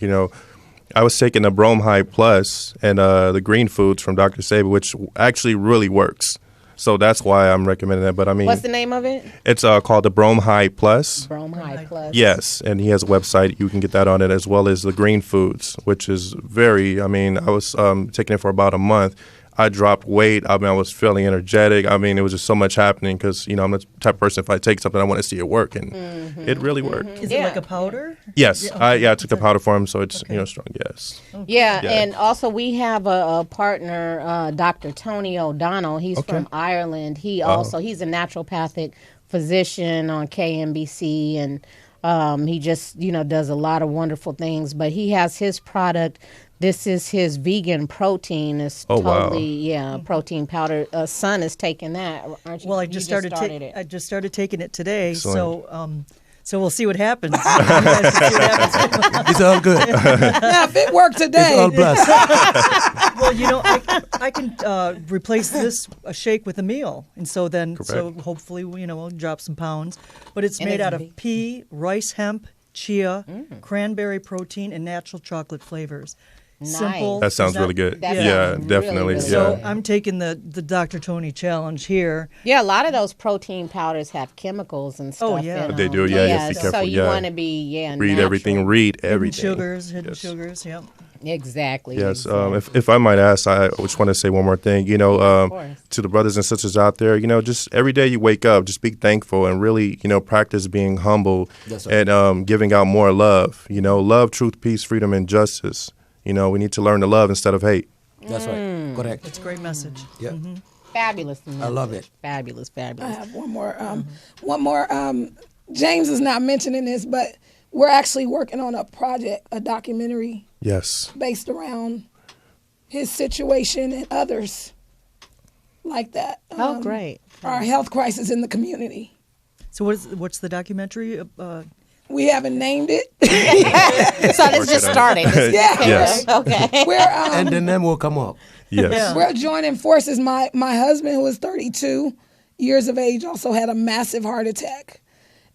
I was taking the Bromhide Plus and the green foods from Dr. Sebi, which actually really works. So that's why I'm recommending that. But I mean, what's the name of it? It's called the Bromhide Plus. Bromhide Plus. Yes, and he has a website. You can get that on it, as well as the green foods, which is very. I mean, I was taking it for about a month. I dropped weight. I mean, I was feeling energetic. I mean, it was just so much happening because, I'm the type of person, if I take something, I want to see it work, and it really worked. Is it like a powder? Yes. I took the powder form, so it's, strong, yes. Yeah, and also we have a partner, Dr. Tony O'Donnell. He's from Ireland. He's a naturopathic physician on KMBC, and he just, does a lot of wonderful things. But he has his product. This is his vegan protein. It's protein powder. Son is taking that, aren't you? Well, I just started taking it today. Excellent. So we'll see what happens. It's all good. Yeah, if it worked today. It's all blessed. Well, I can replace this shake with a meal, and so hopefully we'll drop some pounds. But it's made out of pea, rice, hemp, chia, cranberry protein, and natural chocolate flavors. Nice. Simple. That sounds really good. That Yeah, sounds definitely. really, really Yeah. So I'm taking the Dr. Tony challenge here. Yeah, a lot of those protein powders have chemicals and stuff. Oh, yeah. in They them. do, yeah, you have to be So careful, you yeah. want to be, Read natural. everything. Read Hidden everything. hidden Yes. sugars, yep. Exactly. Yes. exactly. If I might ask, I just want to say one more thing. course. To the brothers and sisters out there, just every day you wake up, just be thankful and really, practice being humble That's right. and giving out more love. Love, truth, peace, freedom, and justice. We need to learn to love instead of hate. That's right. Correct. It's a great message. Yeah. Fabulous. I love it. Fabulous. I Fabulous. have one more. One more. James is not mentioning this, but we're actually working on a project, a documentary Yes. based around his situation and others like that. Oh, great. Our health crisis in the community. So what's the documentary? We haven't named it. So this just started. Yeah. Yes. Okay. We're And the name will come up. Yes. Yeah. we're joining forces. My husband, who is 32 years of age, also had a massive heart attack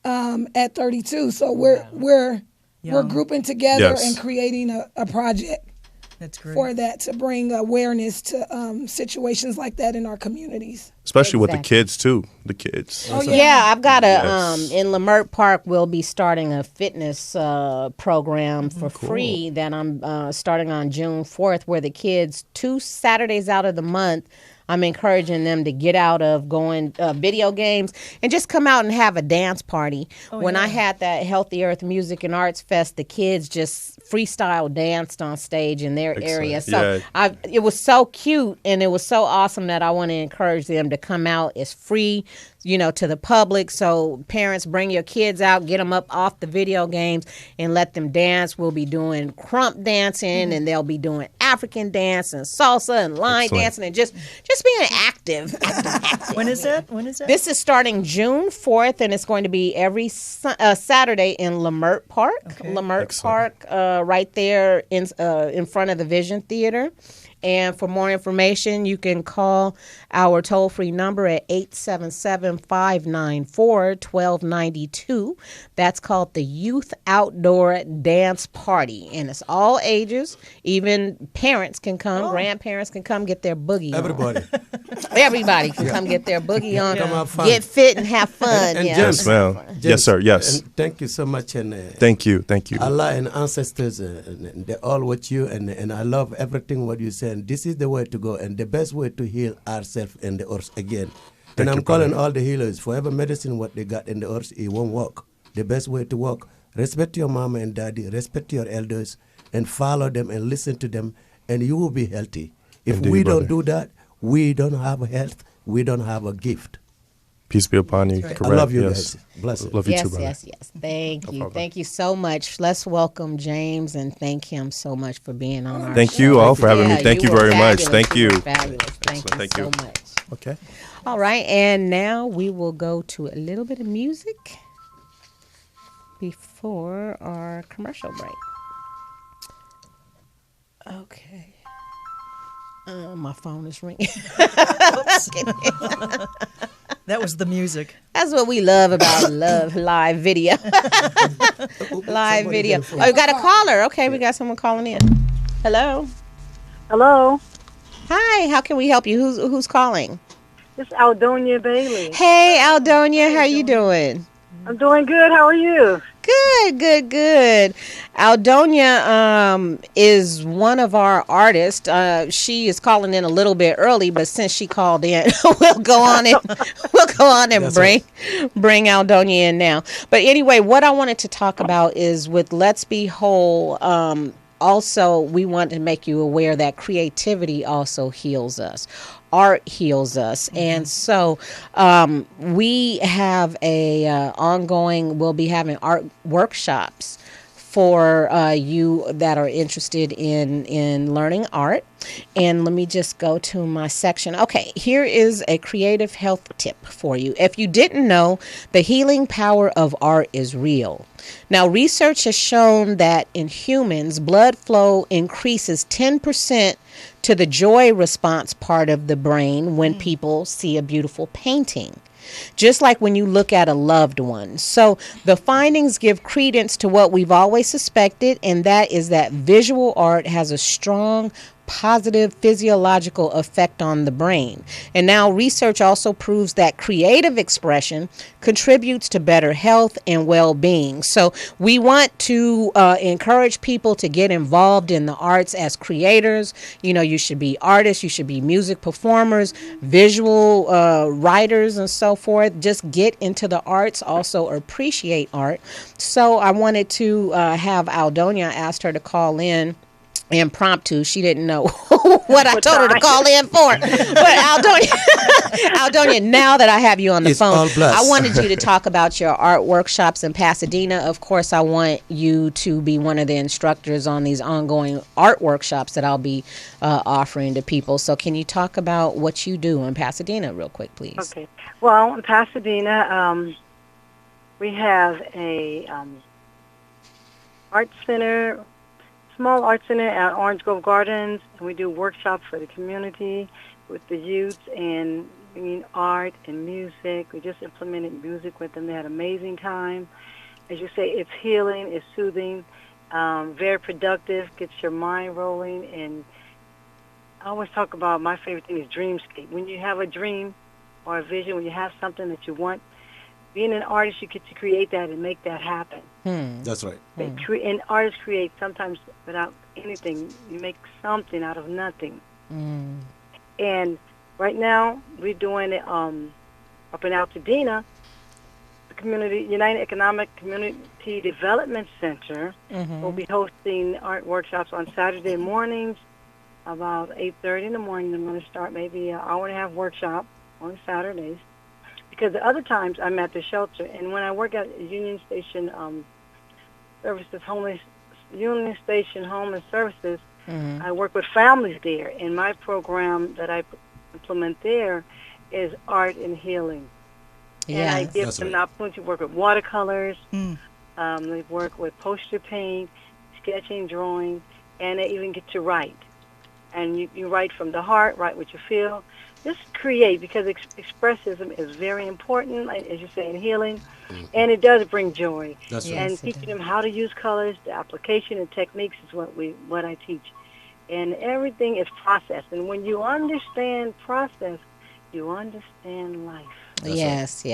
at 32. So we're Young. grouping together Yes. and creating a project That's great. for that to bring awareness to situations like that in our communities. Especially with the Exactly. kids too. The kids. Oh, Yeah, I've got a Yes. in Lamert Park. We'll be starting a fitness program for free that I'm starting on June 4th, where the kids 2 Saturdays out of the month, I'm encouraging them to get out of going video games and just come out and have a dance party. When I had that Healthy Earth Music and Arts Fest, the kids just freestyle danced on stage in their area. So Yeah. it was so cute and it was so awesome that I want to encourage them to come out. It's free, to the public. So parents, bring your kids out, get them up off the video games and let them dance. We'll be doing crump dancing and they'll be doing African dance and salsa and line Excellent. dancing and just being active. When is that? This is starting June 4th, and it's going to be every Saturday in Lamert Park. Okay. Lamert Excellent. Park, right there in front of the Vision Theater. And for more information, you can call our toll-free number at 877-594-1292. That's called the Youth Outdoor Dance Party. And it's all ages. Even parents can come. Grandparents can come get their boogie on. Everybody. Everybody can come get their boogie on, Come have fun. get fit and have fun. And yeah. James, Yes, ma'am. James, Yes, sir. Yes. And thank you so much. And Thank you. Allah and ancestors, and they all with you. And I love everything what you say. And this is the way to go. And the best way to heal ourselves and the earth again. Thank And I'm you, calling brother. all the healers, forever medicine, what they got in the earth, it won't work. The best way to work, respect your mama and daddy, respect your elders, and follow them and listen to them, and you will be healthy. If Indeed, we brother. don't do that, we don't have health, we don't have a gift. Peace be upon you. Correct. I love you yes. guys. Bless you. Love you Yes, too, brother. yes. Thank you. problem. Thank you so much. Let's welcome James and thank him so much for being on our Thank show. you all for having me. Yeah, Thank you were very much. fabulous. Thank you. were Fabulous. Thank you Thank so you. much. Okay. All right, and now we will go to a little bit of music before our commercial break. Okay. My phone is ringing. That was the music. That's what we love about live video. Live video. Oh, you got a caller. Okay, we got someone calling in. Hello. Hello, Hi, how can we help you? Who's calling? it's Aldonia Bailey. Hey, Aldonia, how you doing? I'm doing good. How are you? Good. Aldonia is one of our artists. She is calling in a little bit early, but since she called in, we'll go on and bring Aldonia in now. But anyway, what I wanted to talk about is with Let's Be Whole. Also, we want to make you aware that creativity also heals us. Art heals us. And so we have we'll be having art workshops for you that are interested in learning art. And let me just go to my section. Okay, here is a creative health tip for you. If you didn't know, the healing power of art is real. Now, research has shown that in humans, blood flow increases 10% to the joy response part of the brain when people see a beautiful painting. just like when you look at a loved one. So the findings give credence to what we've always suspected, and that is that visual art has a strong positive physiological effect on the brain. And now research also proves that creative expression contributes to better health and well-being. So we want to encourage people to get involved in the arts as creators. You know, you should be artists, you should be music performers, visual writers, and so forth. Just get into the arts, also appreciate art. So I wanted to have Aldonia, asked her to call in impromptu. She didn't know what I told her to call in for. But Aldonia, now that I have you on the phone, I wanted you to talk about your art workshops in Pasadena. Of course, I want you to be one of the instructors on these ongoing art workshops that I'll be offering to people. So can you talk about what you do in Pasadena real quick, please? Okay. Well, in Pasadena, we have a art center, small art center at Orange Grove Gardens, and we do workshops for the community with the youth and art and music. We just implemented music with them. They had an amazing time. As you say, it's healing, it's soothing, very productive, gets your mind rolling. And I always talk about my favorite thing is dreamscape. When you have a dream or a vision, when you have something that you want, being an artist, you get to create that and make that happen. That's right. And artists create sometimes without anything. You make something out of nothing. And right now, we're doing it up in Altadena, the Community United Economic Community Development Center. Will be hosting art workshops on Saturday mornings about 8:30 in the morning. I'm going to start maybe an hour and a half workshop on Saturdays. Because the other times I'm at the shelter, and when I work at Union Station Services, Union Station Homeless Services, I work with families there, and my program that I implement there is art and healing. And I give them the opportunity to work with watercolors. They work with poster paint, sketching, drawing, and they even get to write. And you write from the heart, write what you feel. Just create, because expressivism is very important, as you say, in healing, and it does bring joy. That's right. And teaching them how to use colors, the application and techniques is what I teach. And everything is process. And when you understand process, you understand life. Yes,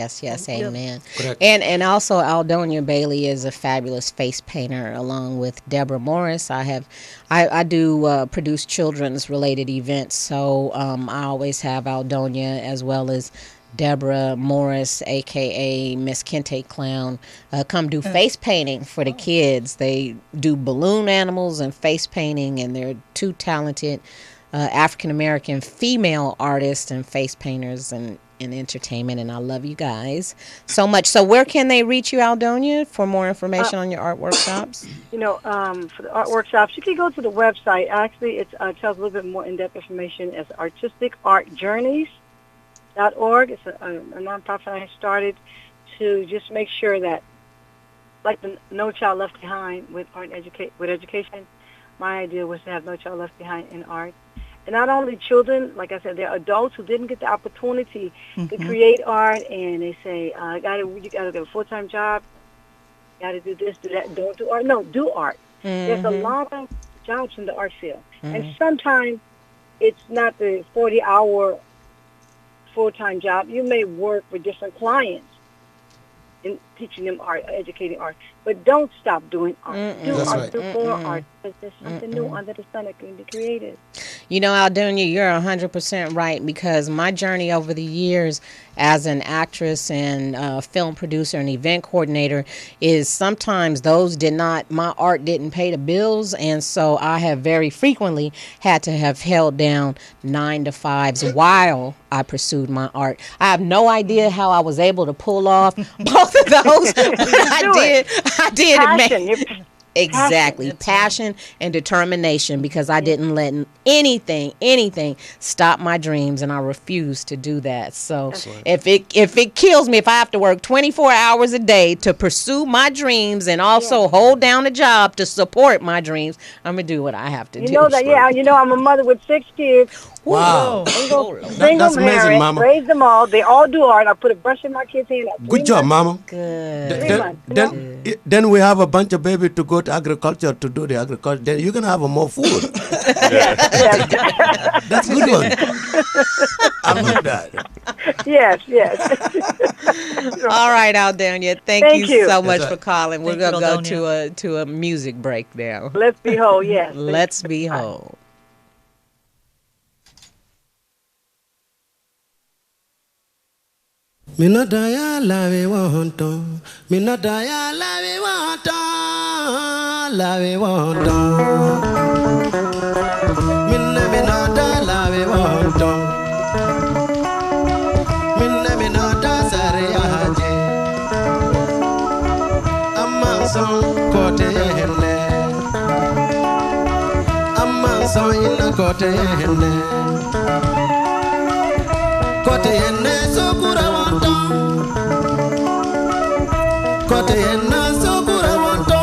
amen. Correct. And also Aldonia Bailey is a fabulous face painter, along with Deborah Morris. I do produce children's related events, so I always have Aldonia as well as Deborah Morris, aka Miss Kente Clown, come do face painting for the kids. They do balloon animals and face painting, and they're two talented African American female artists and face painters and entertainment, and I love you guys so much. So where can they reach you, Aldonia, for more information on your art workshops? For the art workshops, you can go to the website. Actually, it tells a little bit more in-depth information as artisticartjourneys.org. It's a nonprofit I started to just make sure that, like the No Child Left Behind with education, my idea was to have No Child Left Behind in art. And not only children, like I said, there are adults who didn't get the opportunity to create art, and they say, you got to get a full-time job, got to do this, do that, don't do art. No, do art. There's a lot of jobs in the art field. And sometimes it's not the 40-hour full-time job. You may work with different clients in teaching them art, educating art. But don't stop doing art. Do art, do more art, because there's something new under the sun that can be created. You know, Aldonia, you're 100% right, because my journey over the years as an actress and film producer and event coordinator is sometimes my art didn't pay the bills, and so I have very frequently had to have held down 9-to-5s while I pursued my art. I have no idea how I was able to pull off both of those, but I did. Passion. Exactly. Passion and determination, because I didn't let anything stop my dreams, and I refuse to do that. So if it kills me, if I have to work 24 hours a day to pursue my dreams and also hold down a job to support my dreams, I'm going to do what I have to do. You know that, yeah. You know, I'm a mother with 6 kids. Wow. Single That's amazing, parent, Mama. raised them all. They all do art. I put a brush in my kids' hand. Good job, Mama. Good. Then we have a bunch of babies to go to agriculture to do the agriculture. Then you're gonna have more food. That's a good one. I love that. Yes. All right, Aldania. Thank you so much for calling. We're Thank gonna you, go to a music break now. Let's be whole. Yes. Let's be whole. Minadaya lave wonto, minadaya lave wonto, lave wonto. Minada lave wonto, minada sariyaje. Amanson kote hene, amanson ina kote hene, kote hene sokura wonto. Kote yena sokura wonto,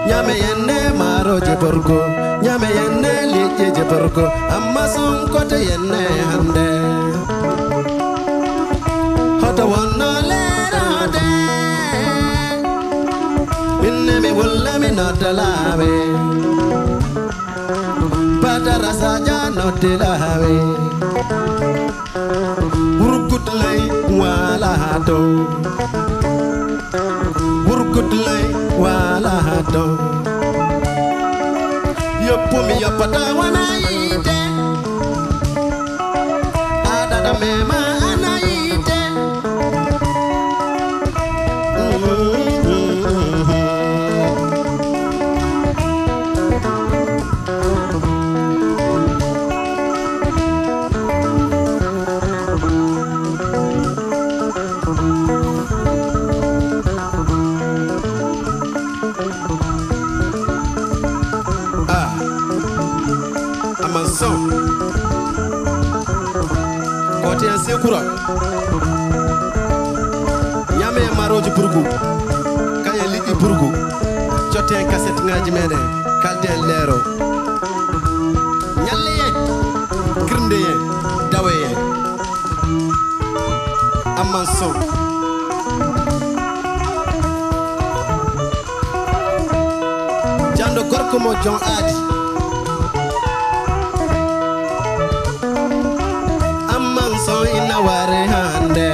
nyame yene maro jeborgo, nyame yene lije jeborgo, amma son kote yene hande. Hoto wonno lera hande, minne mi wulla mi notalawe, patara saja notilawe. Urgutlay wala do, urgutlay wala do. Yopumi yopata wana ite, adada mema anaite. Kote en sekura nyame maroji burgu kay lidi burgu jote en cassette ngaji mede kalde lero nyalle yen grinde yen dawe yen amman son jando gorko mo jon adi so ina ware hande,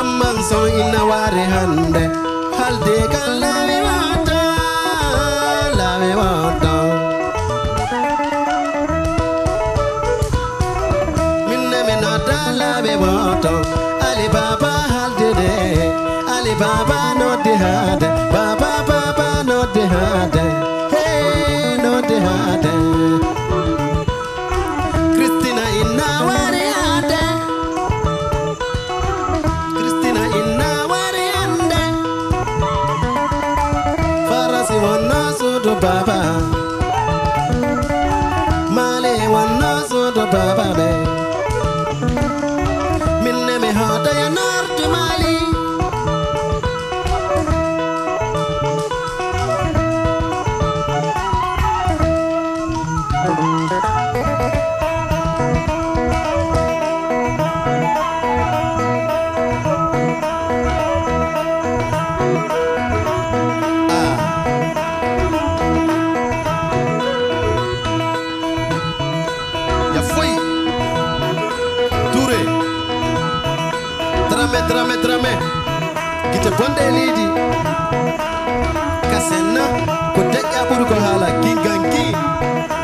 amman so ina ware hande. Halde kan lawe wata, lawe wata. Minne minata lawe wata. Ali Baba halde de, Ali Baba no de hade, Baba no de hade, hey no de hade. Baba Male wana sodo baba be minne me hota ya norte Mali Drame Gita bonde lidi Kasena Kuteka buru ko hala Gingangi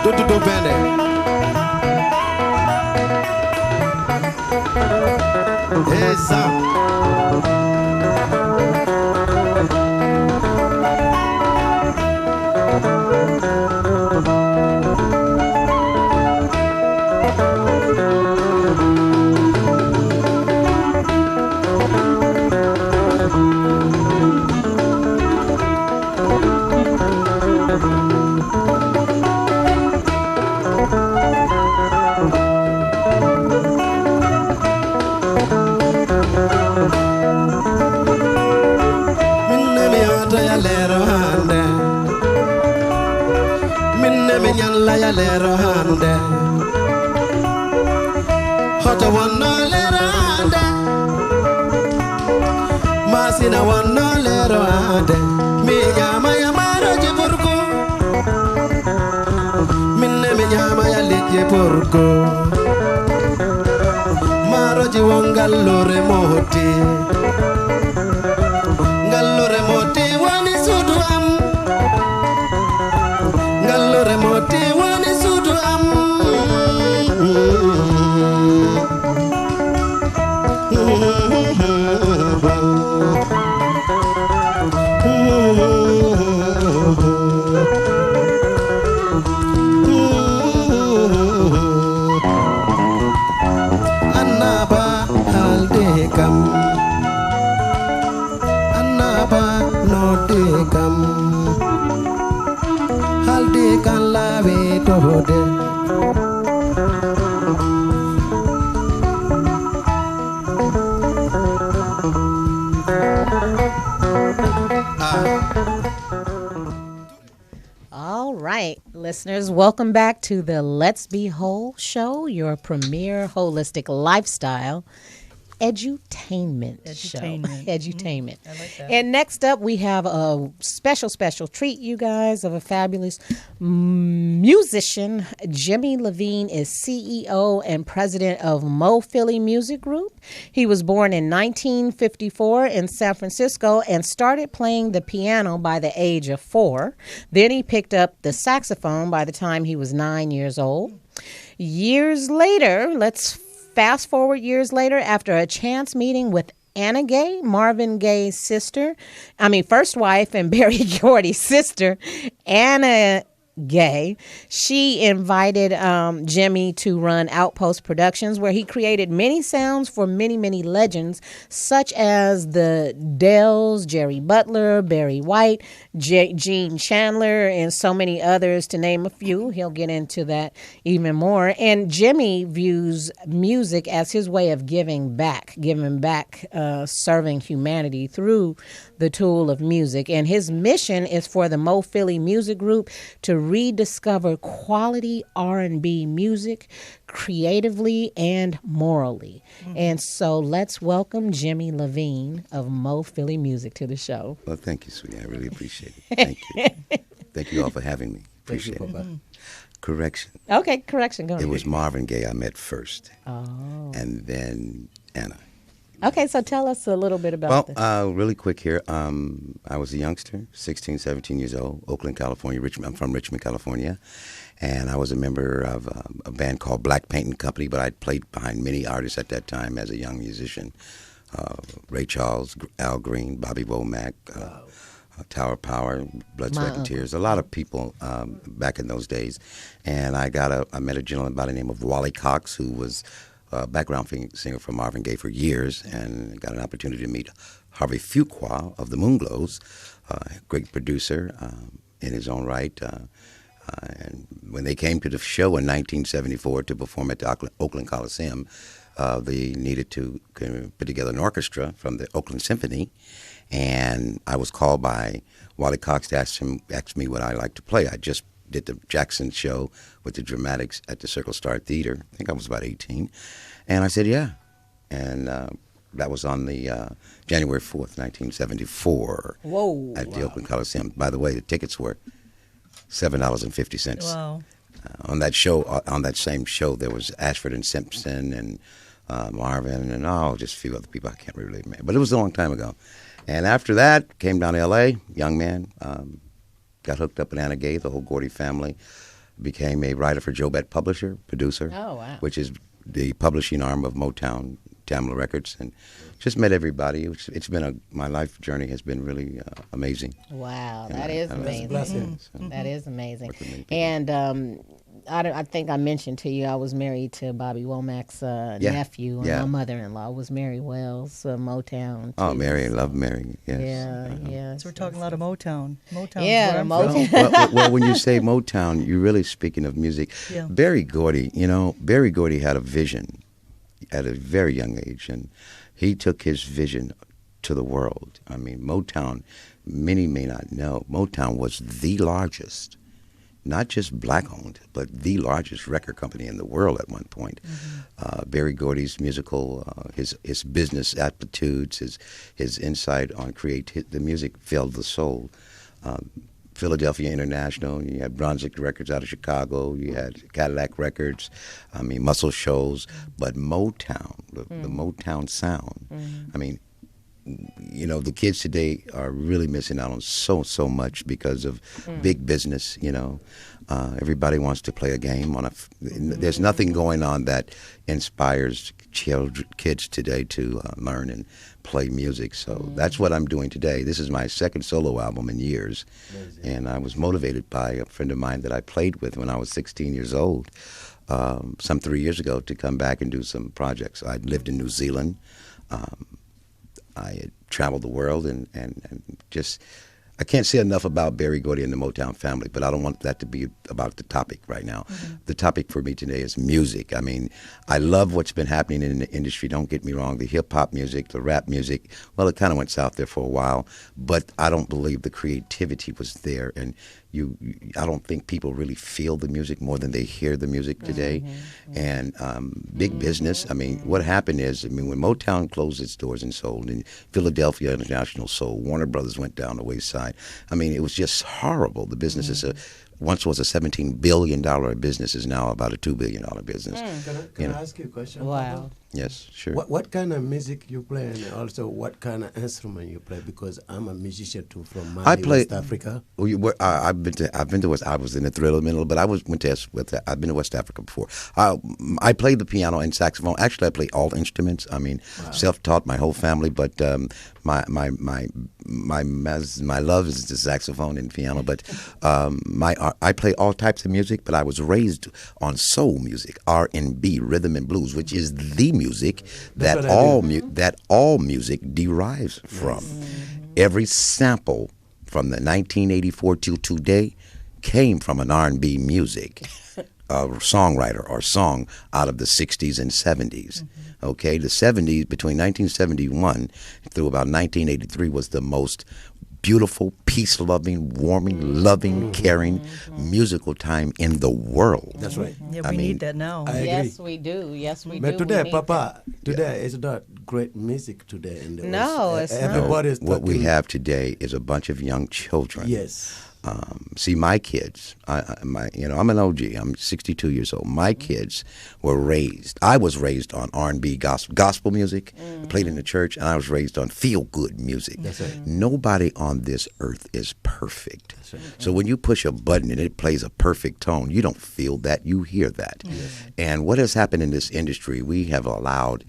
Do bende Hey Sam alla ya lero hande hoto wonno lero hande masina wonno lero hande mi nyama ya maro je burgo minne mi nyama ya leje burgo maro je wongallore moti ngallore moti woni sudu am ngallore moti woni sudu am Annaba halde kam Annaba nodde kam halde kan lawe tohode All right, listeners, welcome back to the Let's Be Whole show, your premier holistic lifestyle edutainment show. Edutainment. I like that. And next up, we have a special treat, you guys, of a fabulous musician. Jimmy Levine is CEO and president of Mo Philly Music Group. He was born in 1954 in San Francisco and started playing the piano by the age of 4. Then he picked up the saxophone by the time he was 9 years old. Years later, fast forward years later, after a chance meeting with Anna Gaye, Marvin Gaye's first wife and Berry Gordy's sister, Anna Gaye, she invited Jimmy to run Outpost Productions, where he created many sounds for many, many legends, such as the Dells, Jerry Butler, Barry White, Gene Chandler, and so many others, to name a few. He'll get into that even more. And Jimmy views music as his way of giving back, serving humanity through the tool of music. And his mission is for the Mo Philly Music Group to rediscover quality R&B music creatively and morally. And so let's welcome Jimmy Levine of Mo Philly Music to the show. Well, thank you, sweetie. I really appreciate it. Thank you. Thank you all for having me. Appreciate it. Correction. Okay, correction. Go ahead. It was Marvin Gaye I met first. Oh. And then Anna. Okay, so tell us a little bit about this. Really quick here. I was a youngster, 16, 17 years old, Oakland, California. I'm from Richmond, California. And I was a member of a band called Black Painting Company, but I played behind many artists at that time as a young musician. Ray Charles, Al Green, Bobby Womack, Tower Power, Blood, Sweat, and Tears. A lot of people back in those days. And I met a gentleman by the name of Wally Cox, who was background singer for Marvin Gaye for years, and got an opportunity to meet Harvey Fuqua of the Moonglows, great producer in his own right. And when they came to the show in 1974 to perform at the Oakland Coliseum, they needed to put together an orchestra from the Oakland Symphony, and I was called by Wally Cox to ask me what I like to play. I just did the Jackson show with the Dramatics at the Circle Star Theater. I think I was about 18. And I said, yeah. And that was on the January 4th, 1974. Whoa. At the Oakland Coliseum. By the way, the tickets were $7.50. Wow. On that same show, there was Ashford and Simpson and Marvin and just a few other people I can't really remember. But it was a long time ago. And after that, came down to L.A., young man, got hooked up with Anna Gaye, the whole Gordy family, became a writer for Joe Bett producer, which is the publishing arm of Motown, Tamla Records, and just met everybody. My life journey has been really amazing. Wow, that is amazing. That is amazing. And I think I mentioned to you I was married to Bobby Womack's nephew, and my mother-in-law was Mary Wells, Motown. Oh, Mary, love Mary. Yes. Yeah. So we're talking a lot of Motown. Yeah, Motown. Well, when you say Motown, you're really speaking of music. Yeah. Barry Gordy had a vision at a very young age, and he took his vision to the world. I mean, Motown, many may not know, Motown was the largest not just black-owned, but the largest record company in the world at one point. Berry Gordy's musical, his business aptitudes, his insight on the music filled the soul. Philadelphia International, you had Brunswick Records out of Chicago, you had Cadillac Records, Muscle Shoals, but Motown, the Motown sound. I mean, the kids today are really missing out on so much because of big business. Everybody wants to play a game there's nothing going on that inspires kids today to learn and play music. So that's what I'm doing today. This is my second solo album in years. Amazing. And I was motivated by a friend of mine that I played with when I was 16 years old, some 3 years ago, to come back and do some projects. I lived in New Zealand. I had traveled the world and just, I can't say enough about Berry Gordy and the Motown family, but I don't want that to be about the topic right now. The topic for me today is music. I mean, I love what's been happening in the industry. Don't get me wrong. The hip-hop music, the rap music, well, it kind of went south there for a while, but I don't believe the creativity was there. And I don't think people really feel the music more than they hear the music today. And big business, I mean, what happened is, when Motown closed its doors and sold, and Philadelphia International sold, Warner Brothers went down the wayside. I mean, it was just horrible. The business is once was a $17 billion business, is now about a $2 billion business. Can I ask you a question? Wow. Yes, sure. What kind of music you play, and also what kind of instrument you play? Because I'm a musician too from Mali, West Africa. I've been to West. I was in the Thriller Middle, but I've been to West Africa before. I played the piano and saxophone. Actually, I play all instruments. I mean, self-taught, my whole family. But my love is the saxophone and piano. But I play all types of music. But I was raised on soul music, R&B, rhythm and blues, which is the music that all music derives from. Every sample from the 1984 till today came from an R&B music songwriter or song out of the 60s and 70s. Okay, the 70s, between 1971 through about 1983, was the most beautiful, peace-loving, warming, loving, caring, musical time in the world. That's right. Yeah, we need that now. Yes, we do. Yes, we do. But today, Papa, is not great music today in the West. No, it's not. Everybody's what we have today is a bunch of young children. Yes. See, my kids, I'm an OG. I'm 62 years old. My kids I was raised on R&B gospel music, played in the church, and I was raised on feel-good music. That's right. Nobody on this earth is perfect. That's right. So when you push a button and it plays a perfect tone, you don't feel that, you hear that. Yes. And what has happened in this industry, we have allowed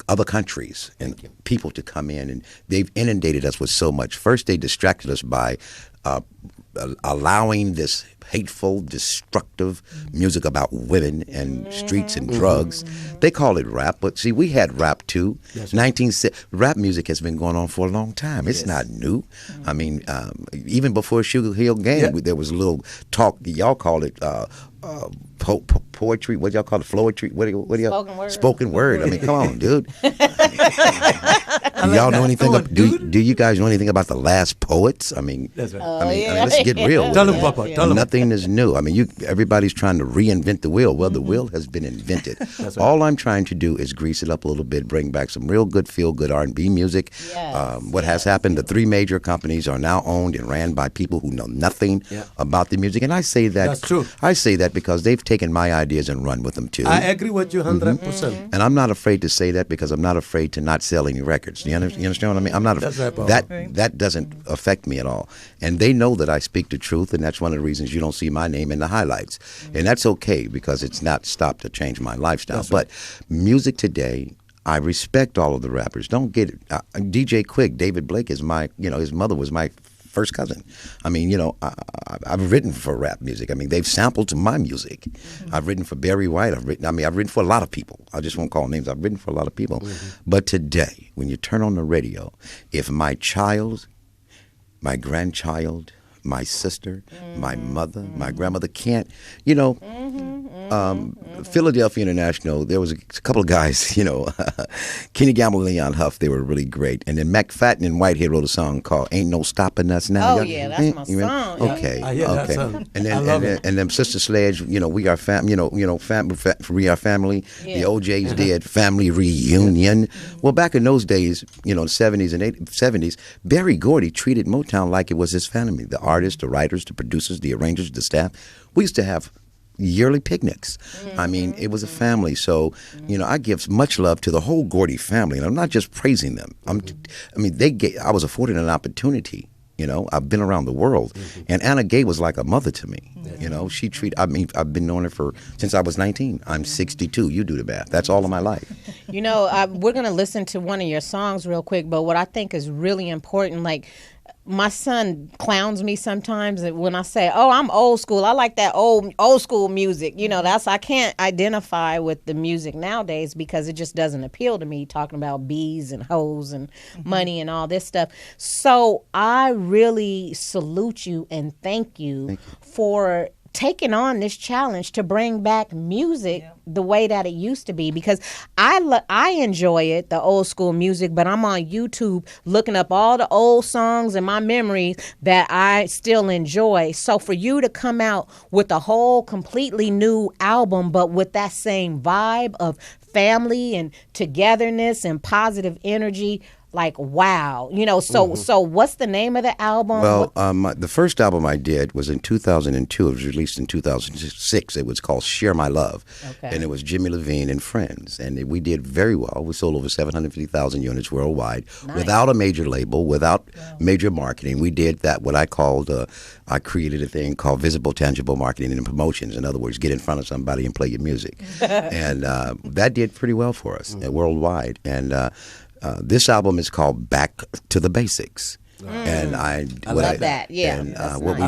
other countries and people to come in, and they've inundated us with so much. First, they distracted us by allowing this hateful, destructive music about women and streets and drugs. They call it rap, but see, we had rap too. Rap music has been going on for a long time. It's not new. I mean, even before Sugar Hill Gang, there was a little talk. Y'all call it poetry. What y'all call it? Floetry? What do y'all? Spoken word. Spoken word. I mean, come on, dude. Do y'all know anything? Do you guys know anything about the last poets? I mean, that's right. I mean, let's get real. Tell them, Papa. Tell them. Nothing is new. I mean, everybody's trying to reinvent the wheel. Well, the wheel has been invented. Right. All I'm trying to do is grease it up a little bit, bring back some real good, feel-good R&B music. What has happened? The three major companies are now owned and ran by people who know nothing about the music, and I say that. That's true. I say that because they've taken my ideas and run with them too. I agree with you 100%. And I'm not afraid to say that because I'm not afraid to not sell any records. You understand what I mean? I'm not. That doesn't affect me at all. And they know that I speak the truth, and that's one of the reasons you don't see my name in the highlights. And that's okay because it's not stopped to change my lifestyle. But music today, I respect all of the rappers. Don't get it. DJ Quick, David Blake is my, his mother was my first cousin. I mean, I've written for rap music. I mean, they've sampled my music. I've written for Barry White. I've written for a lot of people. I just won't call names. I've written for a lot of people. But today, when you turn on the radio, if my child, my grandchild, my sister, my mother, my grandmother can't, Philadelphia International, there was a couple of guys, Kenny Gamble and Leon Huff, they were really great. And then McFadden and Whitehead wrote a song called Ain't No Stopping Us Now. Oh, yeah, that's my song. Okay, I hear that song. And I love then, it. and then Sister Sledge, We Are Family, We Are Family. Yeah. The OJs did Family Reunion. Well, back in those days, the 70s and 70s, Berry Gordy treated Motown like it was his family. The artists, the writers, the producers, the arrangers, the staff. We used to have yearly picnics. I mean, it was a family. So, I give much love to the whole Gordy family, and I'm not just praising them. I was afforded an opportunity. I've been around the world, and Anna Gay was like a mother to me. I've been knowing her since I was 19. I'm 62. You do the math. That's all of my life. We're going to listen to one of your songs real quick, but what I think is really important, my son clowns me sometimes when I say, "Oh, I'm old school. I like that old school music." I can't identify with the music nowadays because it just doesn't appeal to me. Talking about bees and hoes and money and all this stuff. So I really salute you and thank you for taking on this challenge to bring back music the way that it used to be, because I enjoy it, the old school music, but I'm on YouTube looking up all the old songs and my memories that I still enjoy. So for you to come out with a whole completely new album, but with that same vibe of family and togetherness and positive energy, wow. So what's the name of the album? Well, the first album I did was in 2002. It was released in 2006. It was called Share My Love. Okay. And it was Jimmy Levine and Friends. And we did very well. We sold over 750,000 units worldwide without a major label, without major marketing. We did that, what I called, I created a thing called visible, tangible marketing and promotions. In other words, get in front of somebody and play your music. And that did pretty well for us worldwide. And this album is called Back to the Basics. And I love that. Yeah. And what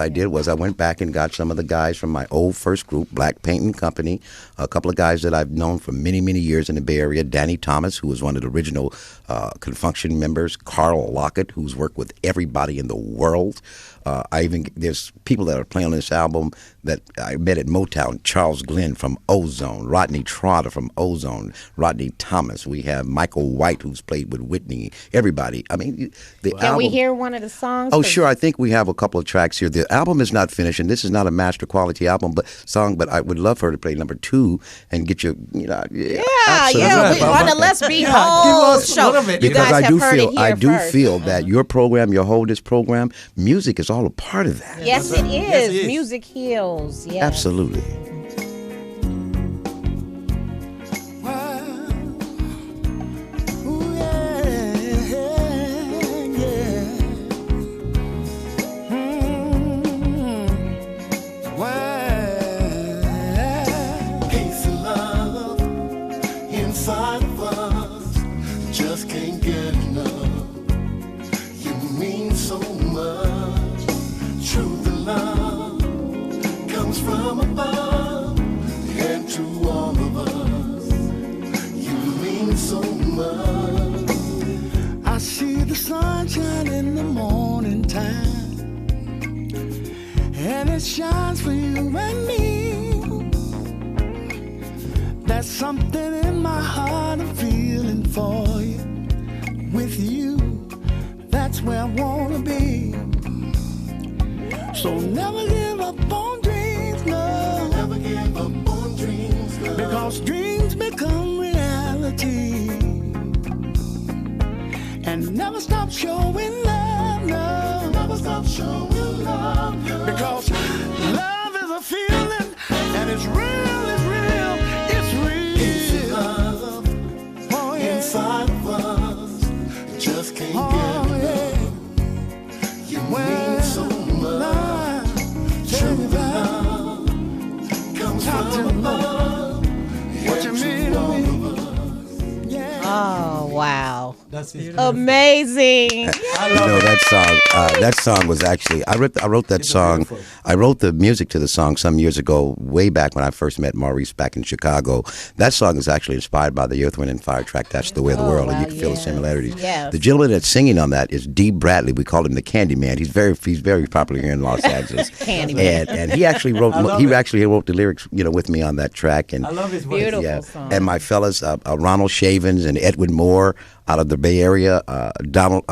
I did was I went back and got some of the guys from my old first group, Black Painting Company, a couple of guys that I've known for many, many years in the Bay Area. Danny Thomas, who was one of the original Confunction members. Carl Lockett, who's worked with everybody in the world. There's people that are playing on this album that I met at Motown. Charles Glenn from Ozone, Rodney Trotter from Ozone, Rodney Thomas. We have Michael White, who's played with Whitney. Everybody. I mean, the album. Can we hear one of the songs? Oh, sure. I think we have a couple of tracks here. The album is not finished, and this is not a master quality album, but I would love for her to play number 2 and get your, Yeah. We on the Let's Be Whole show. Because I do feel that your program, your Wholeness program, music is all a part of that. Yes, it is. Music heals. Yeah. Absolutely. From above and to all of us, you mean so much. I see the sunshine in the morning time, and it shines for you and me. There's something in my heart I'm feeling for you. With you, that's where I wanna be. So never give up on dreams, love. Never give up on dreams, love. Because dreams become reality. And never stop showing love, love. Never stop showing love, love. Because love is a feeling, and it's real, it's real, it's real. It's love, oh, yeah. Inside of us, just can't get enough. You mean so much. True love comes from above. What you mean to me? Oh, wow. That's amazing. You know that song. That song was actually I wrote that song. I wrote the music to the song some years ago, way back when I first met Maurice back in Chicago. That song is actually inspired by the Earth, Wind and Fire track. That's the way of the world, and you can feel the similarities. Yes. The gentleman that's singing on that is Dee Bradley. We call him the Candy Man. He's very popular here in Los Angeles. Candy Man. And he actually wrote the lyrics, with me on that track. And I love his voice. Beautiful song. And my fellas, Ronald Shavens and Edwin Moore out of the Bay Area, Donald,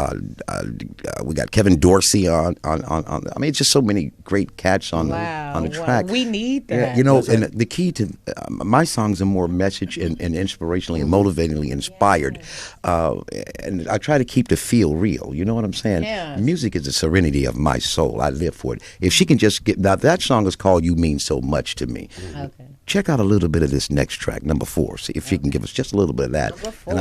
we got Kevin Dorsey on. I mean, it's just so many great cats on the track. We need that. And the key to my songs are more message and inspirationally and motivatingly inspired, and I try to keep the feel real. You know what I'm saying? Yeah. Music is the serenity of my soul. I live for it. If she can just get now, that song is called "You Mean So Much to Me." Okay. Check out a little bit of this next track, number 4. See if she can give us just a little bit of that. Number 4.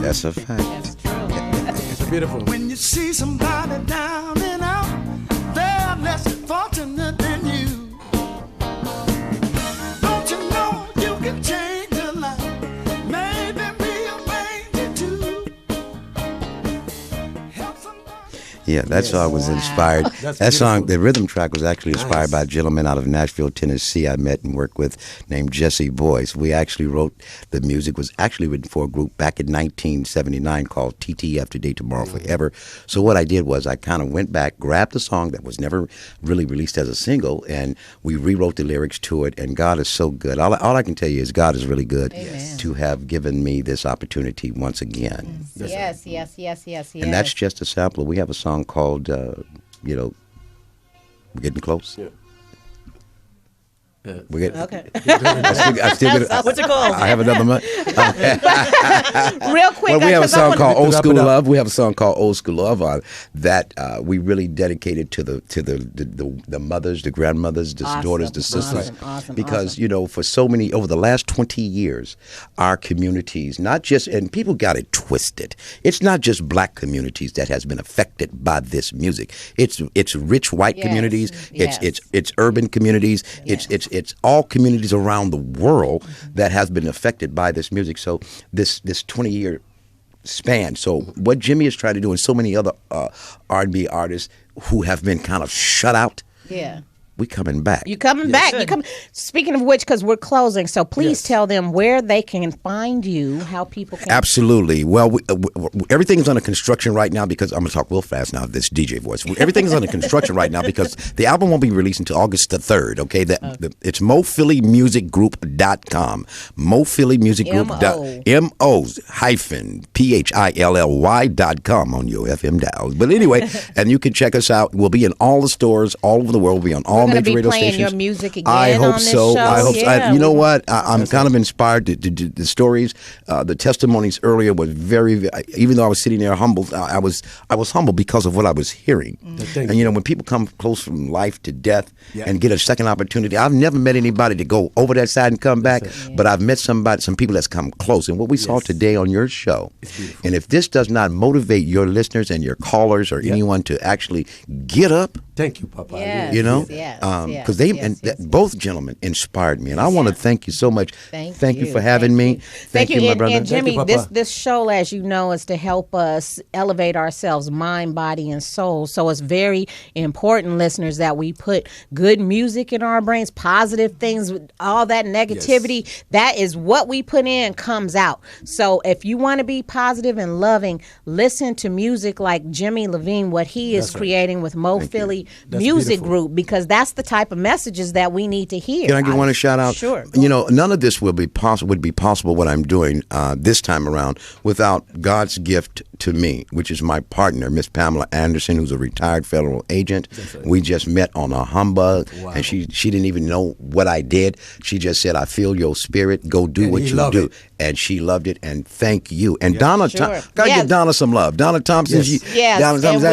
That's a fact. That's true. It's beautiful. When you see somebody down and out, they're less fortunate than you. Don't you know you can change a life? Maybe rearrange it too. Help somebody. Yeah, that song was inspired. That song, the rhythm track was actually inspired by a gentleman out of Nashville, Tennessee I met and worked with named Jesse Boyce. We actually wrote the music, was actually written for a group back in 1979 called TTF, Today, Tomorrow, Forever. So what I did was I kind of went back, grabbed the song that was never really released as a single, and we rewrote the lyrics to it, and God is so good. All I can tell you is God is really good to have given me this opportunity once again. Yes. And that's just a sampler. We have a song called, We're Getting Close. Yeah. We're getting, Okay. What's it called? I have another month. Real quick. Well, we have a 'cause I song wanna- called Old School Love. We have a song called Old School Love that we really dedicated to the mothers, the grandmothers, the daughters, the sisters. Awesome. Because, for so many, over the last 20 years, our communities, not just, and people got it twisted. It's not just black communities that has been affected by this music. It's rich white communities. It's urban communities. It's all communities around the world that has been affected by this music. So this 20-year span. So what Jimmy is trying to do, and so many other R&B artists who have been kind of shut out. Yeah. We coming back. You coming back. Speaking of which, because we're closing, so please tell them where they can find you, how people can. Absolutely. Well, everything is under construction right now because I'm going to talk real fast now, this DJ voice. Everything is under construction right now because the album won't be released until August the 3rd, okay? It's MoPhillyMusicGroup.com. MoPhillyMusicGroup. MO-PHILLY.com on your FM dial. But anyway, and you can check us out. We'll be in all the stores all over the world. We'll be on all major radio stations. Your music again I hope on this so. show. I hope so. Yeah. You know what? I'm kind of inspired. The stories, the testimonies earlier was very. Even though I was sitting there humbled, I was humbled because of what I was hearing. And when people come close from life to death and get a second opportunity, I've never met anybody to go over that side and come back. But I've met some people that's come close. And what we saw today on your show, and if this does not motivate your listeners and your callers or anyone to actually get up. Thank you, Papa. Because both gentlemen inspired me, and I want to thank you so much. Thank you for having me. Thank you, my brother. And Jimmy, Thank you, this show, as you know, is to help us elevate ourselves, mind, body, and soul. So it's very important, listeners, that we put good music in our brains, positive things, all that negativity. That is what we put in comes out. So if you want to be positive and loving, listen to music like Jimmy Levine, what he is creating with Mo Philly music group, because that's the type of messages that we need to hear. Can I give one a shout out? Sure. You know, none of this would be possible what I'm doing this time around without God's gift to me, which is my partner, Miss Pamela Anderson, who's a retired federal agent. Right. We just met on a humbug, and she didn't even know what I did. She just said, "I feel your spirit. Go do what you do." And she loved it, and thank you. And Donna, gotta give Donna some love. Donna Thompson, Donna Thompson.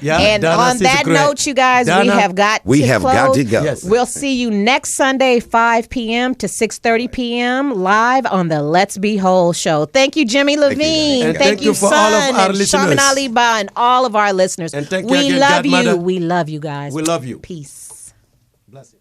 And on that note, you guys, we have got to go. Yes. We'll see you next Sunday, 5 p.m. to 6:30 p.m. live on the Let's Be Whole show. Thank you, Jimmy Levine. Thank you for all of our listeners. Shaman Ali Ba and all of our listeners. And thank we you again, love Godmother. you. We love you guys. We love you. Peace. Bless you.